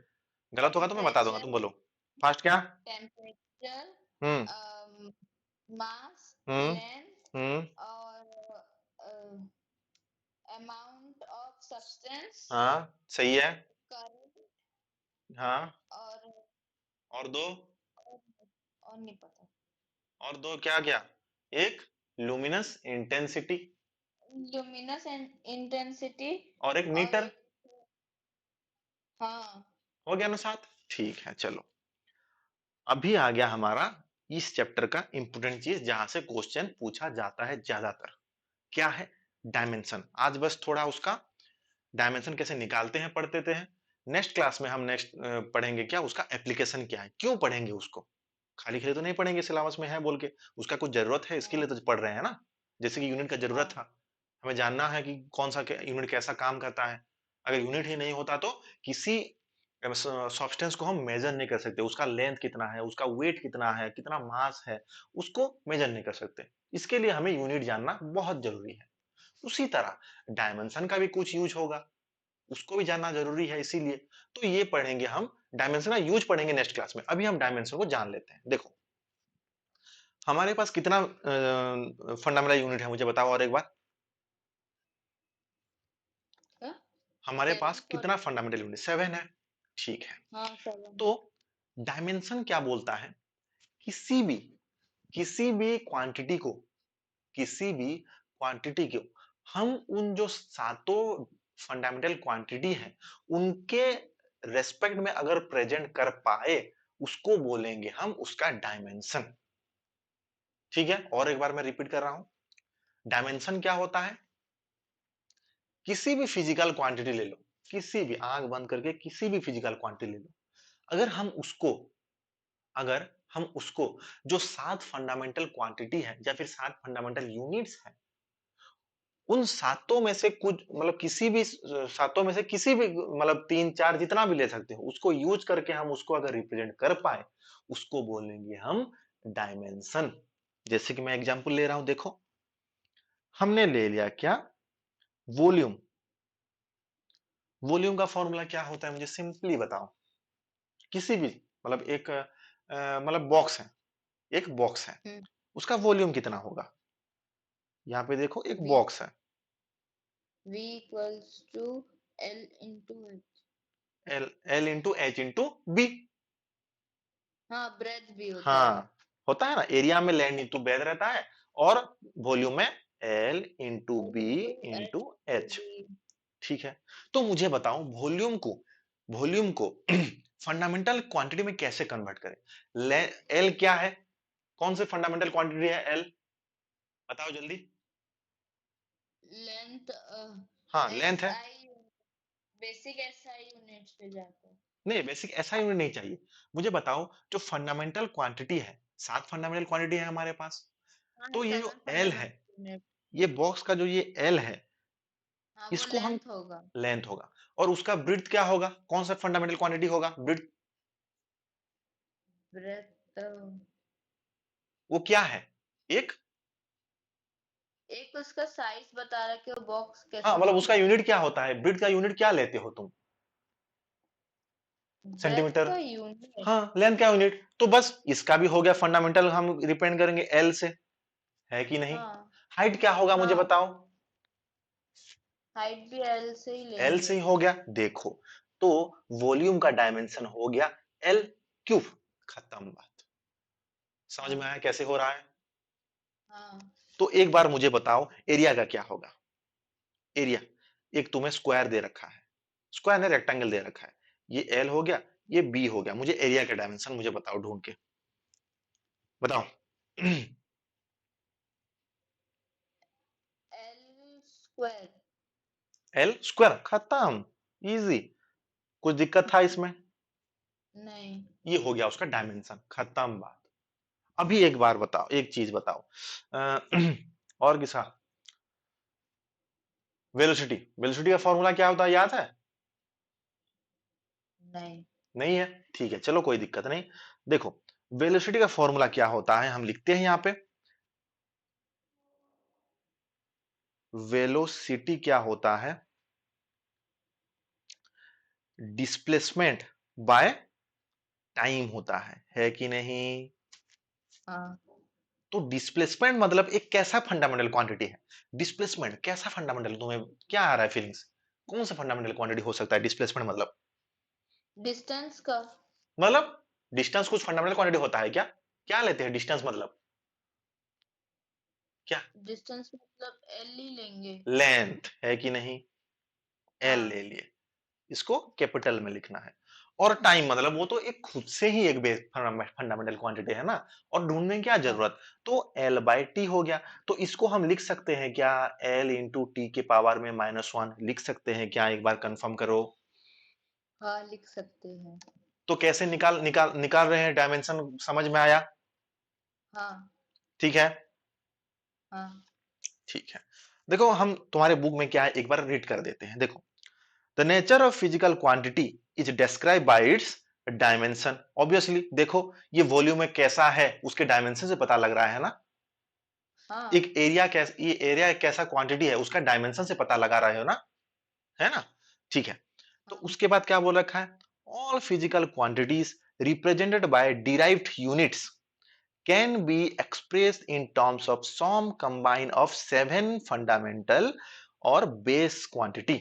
गलत होगा तो मैं बता दूंगा, टेम्परेचर, तुम बोलो। फास्ट क्या? टेम्परेचर, हम्म। मास, हम्म। लेंथ हम्म। और अमाउंट ऑफ सब्सटेंस, हाँ सही है। करंट हाँ। और और दो? और, और नहीं पता। और दो क्या क्या? एक लुमिनस इंटेंसिटी ल्यूमिनस इंटेंसिटी और एक और मीटर। एक। हाँ। हो गया ना साथ? ठीक है चलो। अभी आ गया हमारा इस चैप्टर का इंपोर्टेंट चीज, जहां से क्वेश्चन पूछा जाता है ज्यादातर। क्या है? डायमेंशन। आज बस थोड़ा उसका डायमेंशन कैसे निकालते हैं पढ़ देते हैं। नेक्स्ट क्लास में हम नेक्स्ट पढ़ेंगे क्या उसका एप्लीकेशन क्या है, क्यों पढ़ेंगे उसको। खाली खाली तो नहीं पढ़ेंगे सिलेबस में है बोल के, उसका कुछ जरूरत है इसके लिए हाँ। तो पढ़ रहे हैं ना। जैसे कि यूनिट का जरूरत हाँ। था, हमें जानना है कि कौन सा यूनिट कैसा काम करता है। अगर यूनिट ही नहीं होता तो किसी सब्सटेंस को हम मेजर नहीं कर सकते, उसका लेंथ कितना है, उसका वेट कितना है, कितना मास है, उसको मेजर नहीं कर सकते। इसके लिए हमें यूनिट जानना बहुत जरूरी है। उसी तरह डायमेंशन का भी कुछ यूज होगा, उसको भी जानना जरूरी है, इसीलिए तो ये पढ़ेंगे हम। डायमेंशन का यूज पढ़ेंगे नेक्स्ट क्लास में, अभी हम डायमेंशन को जान लेते हैं। देखो हमारे पास कितना फंडामेंटल यूनिट है, मुझे बताओ और एक बार। क्या? हमारे पास 7 कितना फॉर। Fundamental unit? 7 है। ठीक है। हाँ, 7। तो डायमेंशन क्या बोलता है? किसी भी किसी भी क्वांटिटी को किसी भी क्वांटिटी को हम उन जो सातों फंडामेंटल क्वांटिटी है उनके रेस्पेक्ट में अगर प्रेजेंट कर पाए, उसको बोलेंगे हम उसका डायमेंशन। ठीक है, और एक बार मैं रिपीट कर रहा हूं। डायमेंशन क्या होता है? किसी भी फिजिकल क्वांटिटी ले लो, किसी भी, आंख बंद करके किसी भी फिजिकल क्वांटिटी ले लो, अगर हम उसको अगर हम उसको जो सात फंडामेंटल क्वांटिटी है या फिर सात फंडामेंटल यूनिट्स है, उन सातों में से कुछ मतलब किसी भी सातों में से किसी भी मतलब तीन चार जितना भी ले सकते हो, उसको यूज करके हम उसको अगर रिप्रेजेंट कर पाए, उसको बोलेंगे हम डायमेंशन। जैसे कि मैं एग्जांपल ले रहा हूं, देखो हमने ले लिया क्या? वॉल्यूम। वॉल्यूम का फॉर्मूला क्या होता है मुझे सिंपली बताओ। किसी भी मतलब एक मतलब बॉक्स है, एक बॉक्स है, हम्म। उसका वॉल्यूम कितना होगा? यहाँ पे देखो एक V बॉक्स है। V equals to L into H। L L into H into B. हाँ, ब्रेथ भी होता है। हाँ होता है ना, एरिया में लैंड इंटू बेद रहता है, और वॉल्यूम में L into L B into into H into H. B। ठीक है। तो मुझे बताओ वॉल्यूम को फंडामेंटल क्वांटिटी में कैसे कन्वर्ट करें? एल क्या है? कौन से फंडामेंटल क्वांटिटी है एल, बताओ जल्दी। लेंथ हाँ लेंथ है। एसआई, बेसिक एसआई यूनिट्स पे जाकर। नहीं बेसिक ऐसा यूनिट नहीं चाहिए, मुझे बताओ जो फंडामेंटल क्वांटिटी है, 7 फंडामेंटल क्वांटिटी है हमारे पास, हाँ, तो ये जो 7 एल है, फंडामेंटल यूनिट। ये बॉक्स का जो ये एल है, हाँ, वो इसको हम लेंथ होगा। लेंथ होगा, और उसका ब्रीथ क्या होगा, कौन सा फंडामेंटल क्वांटिटी होगा ब्रीथ, ब्रेथ, वो क्या है, एक, एक उसका साइज बता रहा कि वो बॉक्स हाँ कैसा मतलब उसका होगा। यूनिट क्या होता है, ब्रीथ का यूनिट क्या लेते हो तुम, ब्रेथ सेंटीमीटर, का यूनिट। हाँ लेंथ का यूनिट, तो बस इसका भी हो गया फंडामेंटल, हम डिपेंड करेंगे एल से, है कि नहीं। हाँ। हाइट क्या होगा मुझे हाँ, बताओ, हाइट भी एल से ही एल से लेंगे। ही हो गया, देखो, तो वॉल्यूम का डायमेंशन हो गया एल क्यूब, खत्म बात, समझ में हाँ। आया कैसे हो रहा है। हाँ। तो एक बार मुझे बताओ एरिया का क्या होगा, एरिया, एक तुम्हें स्क्वायर दे रखा है, स्क्वायर ने रेक्टेंगल दे रखा है, ये एल हो गया, ये बी हो गया, मुझे एरिया का डायमेंशन मुझे बताओ ढूंढ के, बताओ। L square. एल स्क्वायर, खत्म, इजी, कुछ दिक्कत था इसमें, नहीं। ये हो गया उसका डायमेंशन, खत्म बात। अभी एक बार बताओ, एक चीज बताओ, और किसा, वेलोसिटी, वेलोसिटी का फॉर्मूला क्या होता है याद है, नहीं। नहीं है, ठीक है चलो कोई दिक्कत नहीं, देखो वेलोसिटी का फॉर्मूला क्या होता है हम लिखते हैं यहां पे, वेलोसिटी क्या होता है, डिस्प्लेसमेंट बाय टाइम होता है कि नहीं। हाँ। तो डिस्प्लेसमेंट मतलब एक कैसा फंडामेंटल क्वांटिटी है, डिस्प्लेसमेंट कैसा फंडामेंटल, तुम्हें क्या आ रहा है फीलिंग्स, कौन सा फंडामेंटल क्वांटिटी हो सकता है डिस्प्लेसमेंट मतलब, डिस्टेंस का। मतलब डिस्टेंस कुछ फंडामेंटल क्वांटिटी होता है क्या, क्या लेते हैं डिस्टेंस मतलब, क्या, डिस्टेंस मतलब एल ही लेंगे। लेंथ, है कि नहीं, एल ले हाँ। लिए, इसको कैपिटल में लिखना है, और टाइम मतलब वो तो एक खुद से ही एक बेस फंडामेंटल क्वांटिटी है ना, और ढूंढने की क्या हाँ। जरूरत, तो एल बाई टी हो गया, तो इसको हम लिख सकते हैं क्या, एल इंटू टी के पावर में -1 लिख सकते हैं क्या, एक बार कंफर्म करो। हाँ, लिख सकते हैं। तो कैसे निकाल निकाल निकाल रहे हैं डायमेंशन, समझ में आया, हाँ। ठीक है, हाँ। ठीक है, देखो हम तुम्हारे बुक में क्या है एक बार रीड कर देते हैं, देखो, the nature of physical quantity is describe by it's dimension, obviously देखो ये वॉल्यूम में कैसा है उसके डायमेंशन से पता लग रहा है ना, एक हाँ। एरिया कैसा, ये एरिया कैसा क्वांटिटी है उसका डायमेंशन से पता लगा रहे हो ना, है ना, ठीक है, तो हाँ। उसके बाद क्या बोल रखा है, all physical quantities represented by derived units can be expressed in terms of some combine of 7 fundamental और base quantity,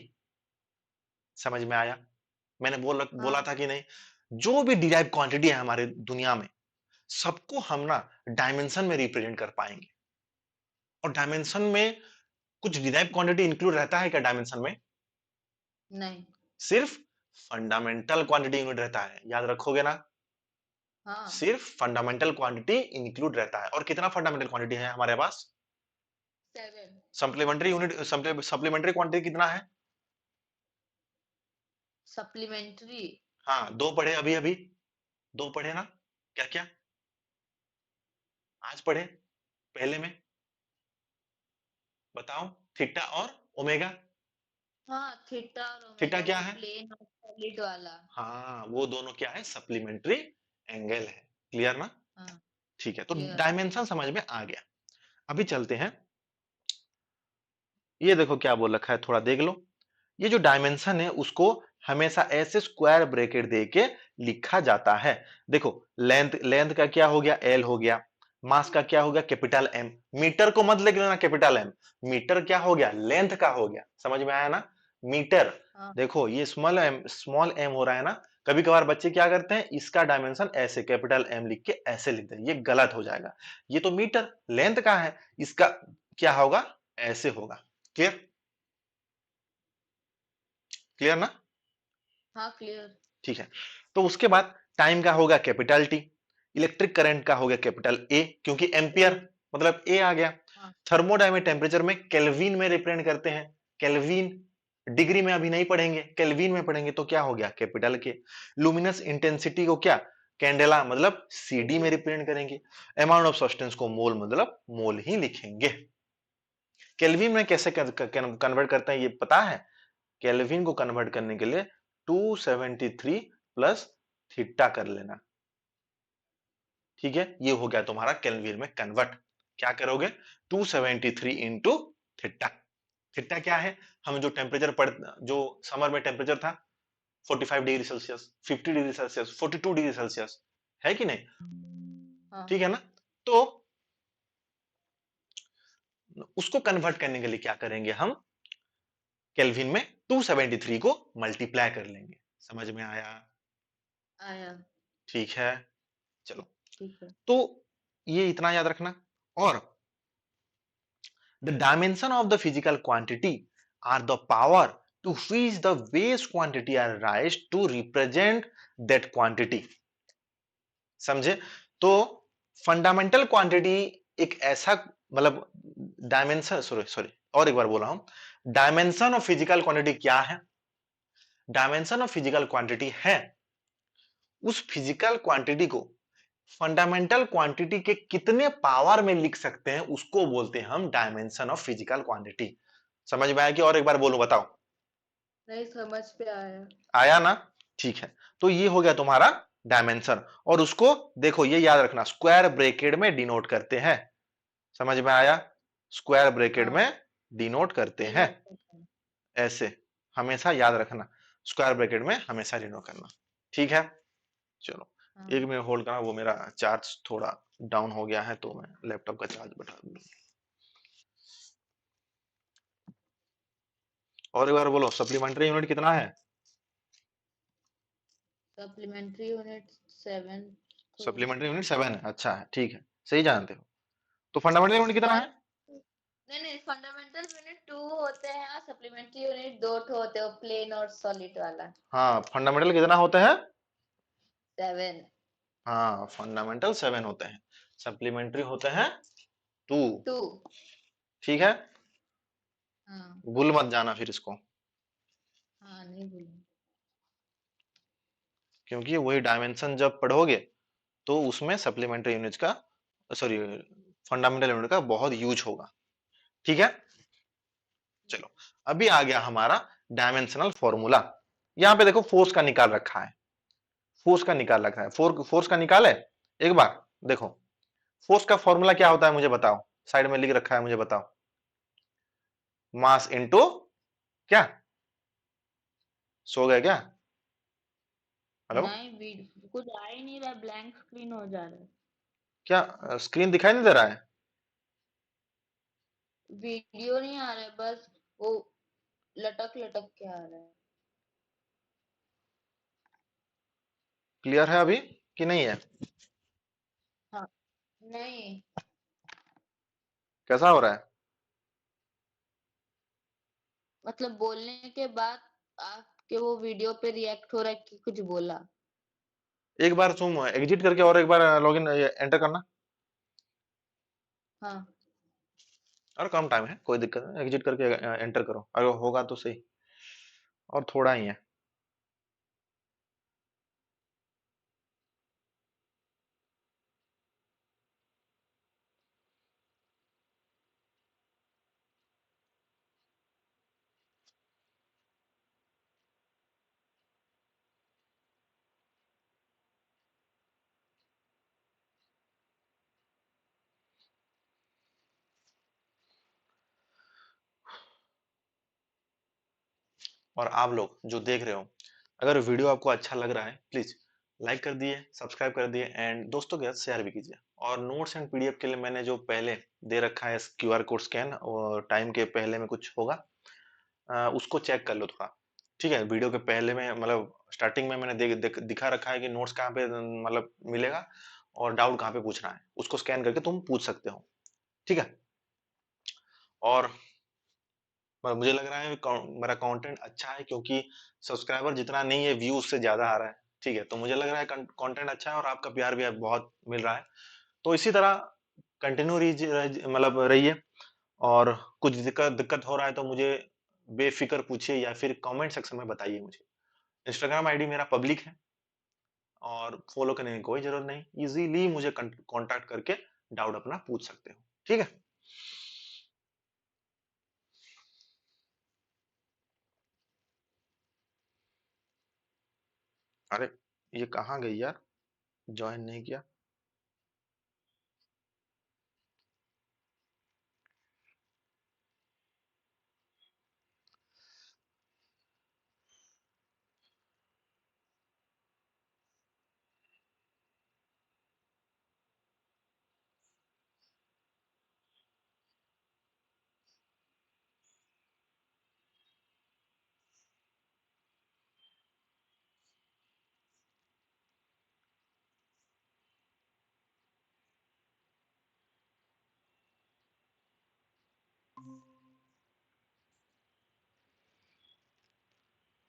समझ में आया, मैंने बोला हाँ। था कि नहीं, जो भी डिराइव क्वांटिटी है हमारे दुनिया में, सबको हम ना डायमेंशन में रिप्रेजेंट कर पाएंगे, और डायमेंशन में कुछ डिराइव क्वांटिटी इंक्लूड रहता है क्या डायमेंशन में, नहीं। सिर्फ फंडामेंटल क्वांटिटी यूनिट रहता है, याद रखोगे ना, हाँ। सिर्फ फंडामेंटल क्वांटिटी इंक्लूड रहता है, और कितना फंडामेंटल क्वांटिटी है हमारे पास, 7। सप्लीमेंट्री यूनिट, सप्लीमेंट्री क्वांटिटी कितना है, सप्लीमेंट्री। हाँ दो पढ़े अभी अभी, दो पढ़े ना, क्या क्या, आज पढ़े पहले में, बताओ, थीटा और ओमेगा, हाँ, थीटा और थीटा ओमेगा, क्या वो है, प्लेन और सॉलिड वाला। हाँ वो दोनों क्या है, सप्लीमेंट्री एंगल है, क्लियर ना, हाँ। ठीक है, तो क्लियर। डायमेंशन समझ में आ गया, अभी चलते हैं, ये देखो क्या बोल रखा है थोड़ा देख लो, ये जो डायमेंशन है उसको हमेशा ऐसे स्क्वायर ब्रैकेट दे के लिखा जाता है, देखो लेंथ, लेंथ का क्या हो गया एल हो गया, मास का क्या हो गया कैपिटल एम, मीटर को मत लिख लेना कैपिटल एम, मीटर क्या हो गया लेंथ का हो गया, समझ में आया ना, मीटर, हाँ। देखो ये स्मॉल एम हो रहा है ना, कभी कभार बच्चे क्या करते हैं इसका डायमेंशन ऐसे कैपिटल एम लिख के ऐसे लिख दें, ये गलत हो जाएगा, ये तो मीटर लेंथ का है, इसका क्या होगा ऐसे होगा, क्लियर, क्लियर ना, हाँ, क्लियर। ठीक है, तो उसके बाद टाइम का होगा कैपिटल टी, इलेक्ट्रिक करंट का हो गया कैपिटल ए, क्योंकि एम्पियर मतलब ए आ गया। हाँ थर्मोडायनेमिक टेम्परेचर में केल्विन में रिप्रेजेंट करते हैं, केल्विन डिग्री में अभी नहीं पढ़ेंगे, केल्विन में पढ़ेंगे तो क्या हो गया कैपिटल के। लुमिनस इंटेंसिटी को क्या कैंडेला मतलब सीडी में रिप्रेजेंट करेंगे। अमाउंट ऑफ सब्सटेंस को मोल मतलब मोल ही लिखेंगे। केल्विन में कैसे कन्वर्ट करते हैं ये पता है? केल्विन को कन्वर्ट करने के लिए 273 प्लस थीटा कर लेना, ठीक है। ये हो गया तुम्हारा केल्विन में कन्वर्ट। क्या करोगे 273 इंटू थीटा। थीटा क्या है? हम जो टेम्परेचर पढ़ जो समर में टेम्परेचर था 45 degree Celsius, 50 degree Celsius, 42 degree Celsius, है कि नहीं? हाँ ठीक है ना? तो उसको कन्वर्ट करने के लिए क्या करेंगे हम, केल्विन में 273 को मल्टीप्लाई कर लेंगे। समझ में आया? आया। ठीक है, चलो। ठीक है। तो ये इतना याद रखना। और the dimension of the physical quantity are the power to which the base quantity are raised to represent that quantity। समझे? तो फंडामेंटल क्वांटिटी एक ऐसा मतलब डायमेंशन, सॉरी सॉरी और एक बार बोल रहा हूं, डायमेंशन ऑफ फिजिकल क्वांटिटी क्या है? डायमेंशन ऑफ फिजिकल क्वांटिटी है उस फिजिकल क्वांटिटी को फंडामेंटल क्वांटिटी के कितने पावर में लिख सकते हैं, उसको बोलते हैं हम डायमेंशन ऑफ फिजिकल क्वांटिटी। समझ में आया कि और एक बार बोलो, बताओ? नहीं समझ पे आया। आया ना? ठीक है। तो ये हो गया तुम्हारा डायमेंशन। और उसको देखो ये याद रखना, स्क्वायर ब्रैकेट में डिनोट करते हैं। समझ में आया? स्क्वायर ब्रैकेट हाँ में डिनोट करते हैं, डिनोट करते हैं। ऐसे हमेशा याद रखना, स्क्वायर ब्रैकेट में हमेशा डिनोट करना। ठीक है, चलो। हाँ एक मिनट होल्ड करना, वो मेरा चार्ज थोड़ा डाउन हो गया है तो मैं लैपटॉप का चार्ज बढ़ा दूं। और एक बार बोलो, सप्लीमेंट्री यूनिट कितना है? सप्लीमेंट्री यूनिट 7 तो सप्लीमेंट्री यूनिट 7 है। अच्छा है, ठीक है, सही जानते हो। तो फंडामेंटल यूनिट कितना है? फर्स्ट नहीं नहीं फंडामेंटल यूनिट 2 होते हैं और सप्लीमेंट्री यूनिट 2 ठो होते हैं प्लेन और सॉलिड वाला। हाँ, फंडामेंटल कितना होते हैं? 7। हाँ, फंडामेंटल 7 होते हैं, सप्लीमेंट्री होते हैं 2। 2। ठीक है, हाँ भूल मत जाना फिर इसको, हाँ नहीं भूलूंगी। क्योंकि वही डायमेंशन जब पढ़ोगे तो उसमें सप्लीमेंट्री यूनिट का, सॉरी, फंडामेंटल यूनिट का बहुत यूज होगा। ठीक है, चलो। अभी आ गया हमारा डायमेंशनल फॉर्मूला। यहाँ पे देखो फोर्स का निकाल रखा है, फोर्स का निकाल रखा है, फोर्स का निकाल है। एक बार देखो, फोर्स का फॉर्मूला क्या होता है मुझे बताओ, साइड में लिख रखा है, मुझे बताओ। मास इनटू क्या? सो गए क्या? हेलो? नहीं कुछ आ ही नहीं रहा ब्लैंक स्क्रीन हो जा रहा है। क्या स्क्रीन दिखाई नहीं दे रहा है? वीडियो नहीं आ रहा है बस वो लटक लटक के आ रहा है। क्लियर है अभी कि नहीं है? हाँ नहीं कैसा हो रहा है? मतलब बोलने के बाद आपके वो वीडियो पे रिएक्ट हो रहा है कि कुछ बोला। एक बार तुम एग्जिट करके और एक बार लॉगिन एंटर करना। हाँ और कम टाइम है, कोई दिक्कत नहीं, एग्जिट करके एंटर करो, अगर होगा तो सही। और थोड़ा ही है। और आप लोग जो देख रहे हो, अगर वीडियो आपको अच्छा लग रहा है प्लीज लाइक कर दिए, सब्सक्राइब कर दिए एंड दोस्तों के साथ शेयर भी कीजिए। और नोट्स एंड पीडीएफ के लिए मैंने जो पहले दे रखा है क्यूआर कोड स्कैन, और टाइम के पहले में कुछ होगा, उसको चेक कर लो थोड़ा। ठीक है, वीडियो के पहले में मतलब स्टार्टिंग में मैंने दिखा रखा है कि नोट्स कहाँ पे मतलब मिलेगा और डाउट कहाँ पे पूछना है, उसको स्कैन करके तुम पूछ सकते हो। ठीक है, और मुझे लग रहा है मेरा कंटेंट अच्छा है, क्योंकि सब्सक्राइबर जितना नहीं है व्यू उससे ज्यादा आ रहा है। ठीक है, तो मुझे लग रहा है कंटेंट अच्छा है और आपका प्यार भी बहुत मिल रहा है। तो इसी तरह कंटिन्यू मतलब रहिए, और कुछ दिक्कत दिक्कत हो रहा है तो मुझे बेफिक्र पूछिए या फिर कमेंट सेक्शन में बताइए मुझे। इंस्टाग्राम आईडी मेरा पब्लिक है और फॉलो करने की कोई जरूरत नहीं, इजीली मुझे कांटेक्ट करके डाउट अपना पूछ सकते हो। ठीक है, अरे ये कहाँ गई यार, ज्वाइन नहीं किया।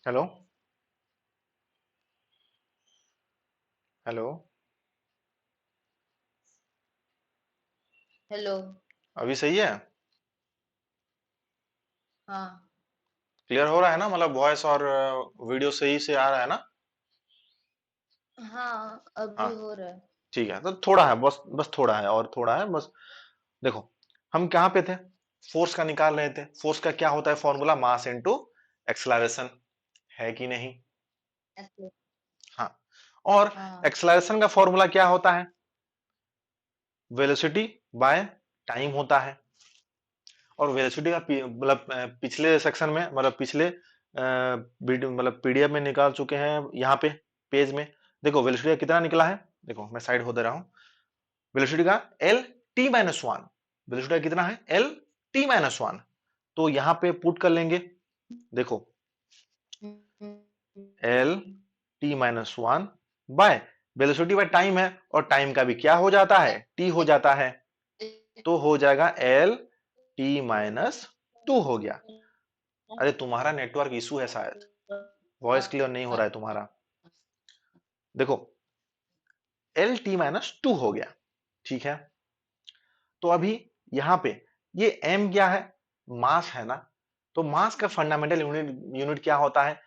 Hello, hello, hello. अभी सही है? हाँ क्लियर हो रहा है ना, मतलब वॉइस और वीडियो सही से आ रहा है ना? हाँ, हाँ, अभी हो रहा है। ठीक है, तो थोड़ा है, बस बस थोड़ा है और थोड़ा है बस। देखो, हम कहाँ पे थे? फोर्स का निकाल रहे थे। फोर्स का क्या होता है फॉर्मूला? मास इनटू एक्सलरेशन, है कि नहीं? ऐसे। हाँ, और हाँ एक्सलरेशन का फॉर्मूला क्या होता है? वेलोसिटी बाय टाइम होता है। और वेलोसिटी का मतलब पिछले सेक्शन में, मतलब पिछले मतलब पीडीएफ में निकाल चुके हैं यहाँ पे पेज में। देखो वेलोसिटी का कितना निकला है, देखो मैं साइड हो दे रहा हूँ। वेलोसिटी का L T minus one, velocity का कितना है? L T minus one. तो यहाँ पे पुट कर लेंगे, देखो L T minus one by velocity by time है, और टाइम का भी क्या हो जाता है? टी हो जाता है। तो हो जाएगा एल टी माइनस टू हो गया। अरे तुम्हारा नेटवर्क इशू है शायद, वॉइस क्लियर नहीं हो रहा है तुम्हारा। देखो एल टी माइनस टू हो गया, ठीक है। तो अभी यहां पे ये m क्या है? मास है ना। तो मास का फंडामेंटल यूनिट यूनिट क्या होता है?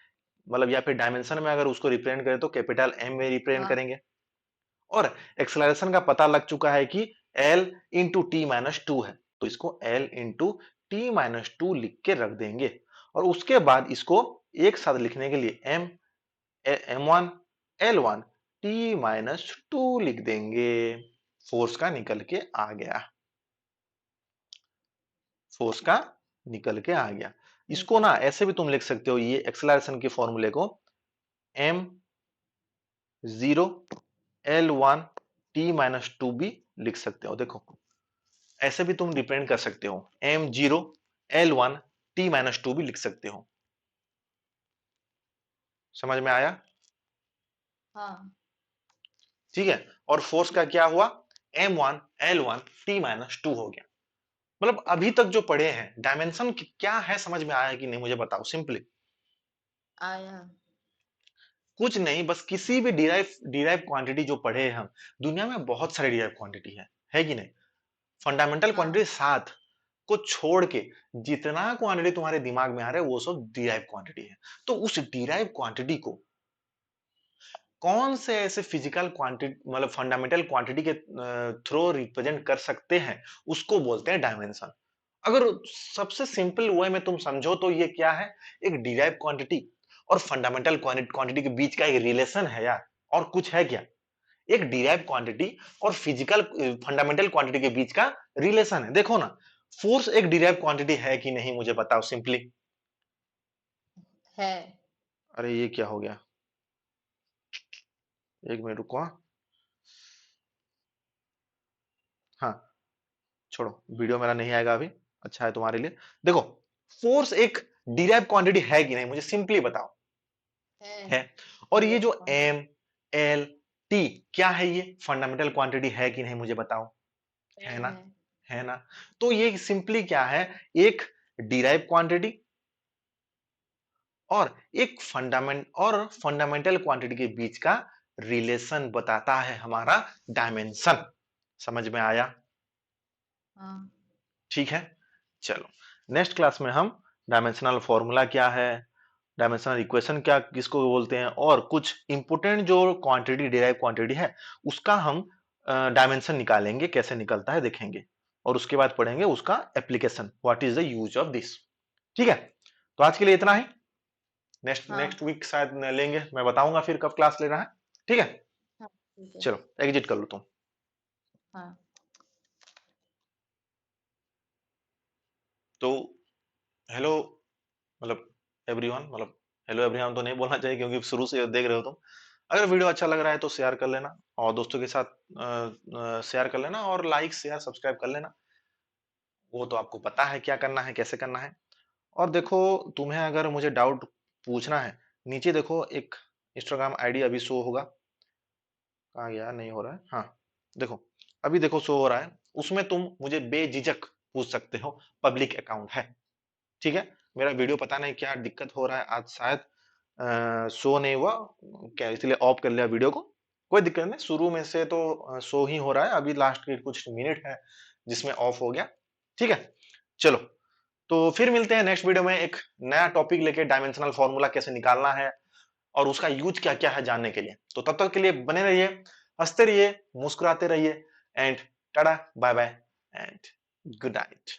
मतलब या फिर डायमेंशन में अगर उसको रिप्रेजेंट करें तो कैपिटल एम में रिप्रेजेंट हाँ करेंगे। और एक्सेलरेशन का पता लग चुका है कि L into T minus two है, तो इसको L into T minus two लिख के रख देंगे। और उसके बाद इसको एक साथ लिखने के लिए M1 L1 T minus two लिख देंगे। फोर्स का निकल के आ गया, फोर्स का निकल के आ गया। इसको ना ऐसे भी तुम लिख सकते हो, ये एक्सेलरेशन के फॉर्मूले को M0 L1 T minus two भी लिख सकते हो। देखो ऐसे भी तुम रिप्रेजेंट कर सकते हो, M0 L1 T minus two भी लिख सकते हो। समझ में आया? हाँ ठीक है, और फोर्स का क्या हुआ? M1 L1 T minus two हो गया। मतलब अभी तक जो पढ़े हैं डायमेंशन क्या है, समझ में आया कि नहीं मुझे बताओ सिंपली। आया। कुछ नहीं, बस किसी भी डिराइव डिराइव क्वांटिटी जो पढ़े हैं हम, दुनिया में बहुत सारी डिराइव क्वांटिटी है कि नहीं? फंडामेंटल क्वांटिटी हाँ 7 को छोड़ के जितना क्वांटिटी तुम्हारे दिमाग में आ रहा है वो सब डिराइव क्वांटिटी है। तो उस डिराइव क्वांटिटी को कौन से ऐसे फिजिकल क्वांटिटी मतलब फंडामेंटल क्वांटिटी के थ्रू रिप्रेजेंट कर सकते हैं, उसको बोलते हैं डायमेंशन। अगर सबसे सिंपल वे में तुम समझो तो ये क्या है? एक डिराइव क्वांटिटी और फंडामेंटल क्वांटिटी के बीच का एक रिलेशन है यार, और कुछ है क्या? एक डिराइव क्वांटिटी और फिजिकल फंडामेंटल क्वांटिटी के बीच का रिलेशन है। देखो ना, फोर्स एक डिराइव क्वांटिटी है कि नहीं मुझे बताओ सिंपली। है। अरे ये क्या हो गया, एक मिनट रुको। हाँ, छोड़ो, वीडियो मेरा नहीं आएगा अभी, अच्छा है तुम्हारे लिए। देखो फोर्स एक डिराइव क्वांटिटी है कि नहीं मुझे सिंपली बताओ। है है। और ये direct जो quantity। एम एल टी क्या है, ये फंडामेंटल क्वांटिटी है कि नहीं मुझे बताओ। है ना? है। है ना? तो ये सिंपली क्या है? एक डिराइव क्वांटिटी और एक फंडामेंटल क्वांटिटी के बीच का रिलेशन बताता है हमारा डायमेंशन। समझ में आया? हाँ। ठीक है, चलो नेक्स्ट क्लास में हम डायमेंशनल फॉर्मूला क्या है, डायमेंशनल इक्वेशन क्या किसको बोलते हैं, और कुछ इंपोर्टेंट जो क्वांटिटी डिराइव क्वांटिटी है उसका हम डायमेंशन निकालेंगे, कैसे निकलता है देखेंगे, और उसके बाद पढ़ेंगे उसका application, what is the use of this. ठीक है, तो आज के लिए इतना ही। नेक्स्ट हाँ। नेक्स्ट वीक शायद लेंगे, मैं बताऊंगा फिर कब क्लास लेना है। ठीक है, हाँ ठीक है। चलो एग्जिट कर लो तुम। हाँ। तो हेलो, मतलब एवरीवन, मतलब हेलो एवरीवन तो नहीं बोलना चाहिए क्योंकि शुरू से देख रहे हो तुम। अगर वीडियो अच्छा लग रहा है तो शेयर कर लेना, और दोस्तों के साथ शेयर कर लेना, और लाइक शेयर सब्सक्राइब कर लेना। वो तो आपको पता है क्या करना है, कैसे करना है। और देखो, तुम्हें अगर मुझे डाउट पूछना है, नीचे देखो एक इंस्टाग्राम आईडी अभी शो होगा, कहाँ गया, नहीं हो रहा है, हाँ देखो, अभी देखो शो हो रहा है, उसमें तुम मुझे बेझिझक पूछ सकते हो, पब्लिक अकाउंट है। ठीक है, मेरा वीडियो पता नहीं क्या दिक्कत हो रहा है, आज शायद शो नहीं हुआ क्या, इसलिए ऑफ कर लिया वीडियो को। कोई दिक्कत नहीं, शुरू में से तो शो ही हो रहा है, अभी लास्ट के कुछ मिनट है जिसमें ऑफ हो गया। ठीक है, चलो, तो फिर मिलते हैं नेक्स्ट वीडियो में एक नया टॉपिक लेके, डायमेंशनल फॉर्मूला कैसे निकालना है और उसका यूज क्या क्या है जानने के लिए। तो तब तक के लिए बने रहिए, हंसते रहिए, मुस्कुराते रहिए, and tata bye bye and good night.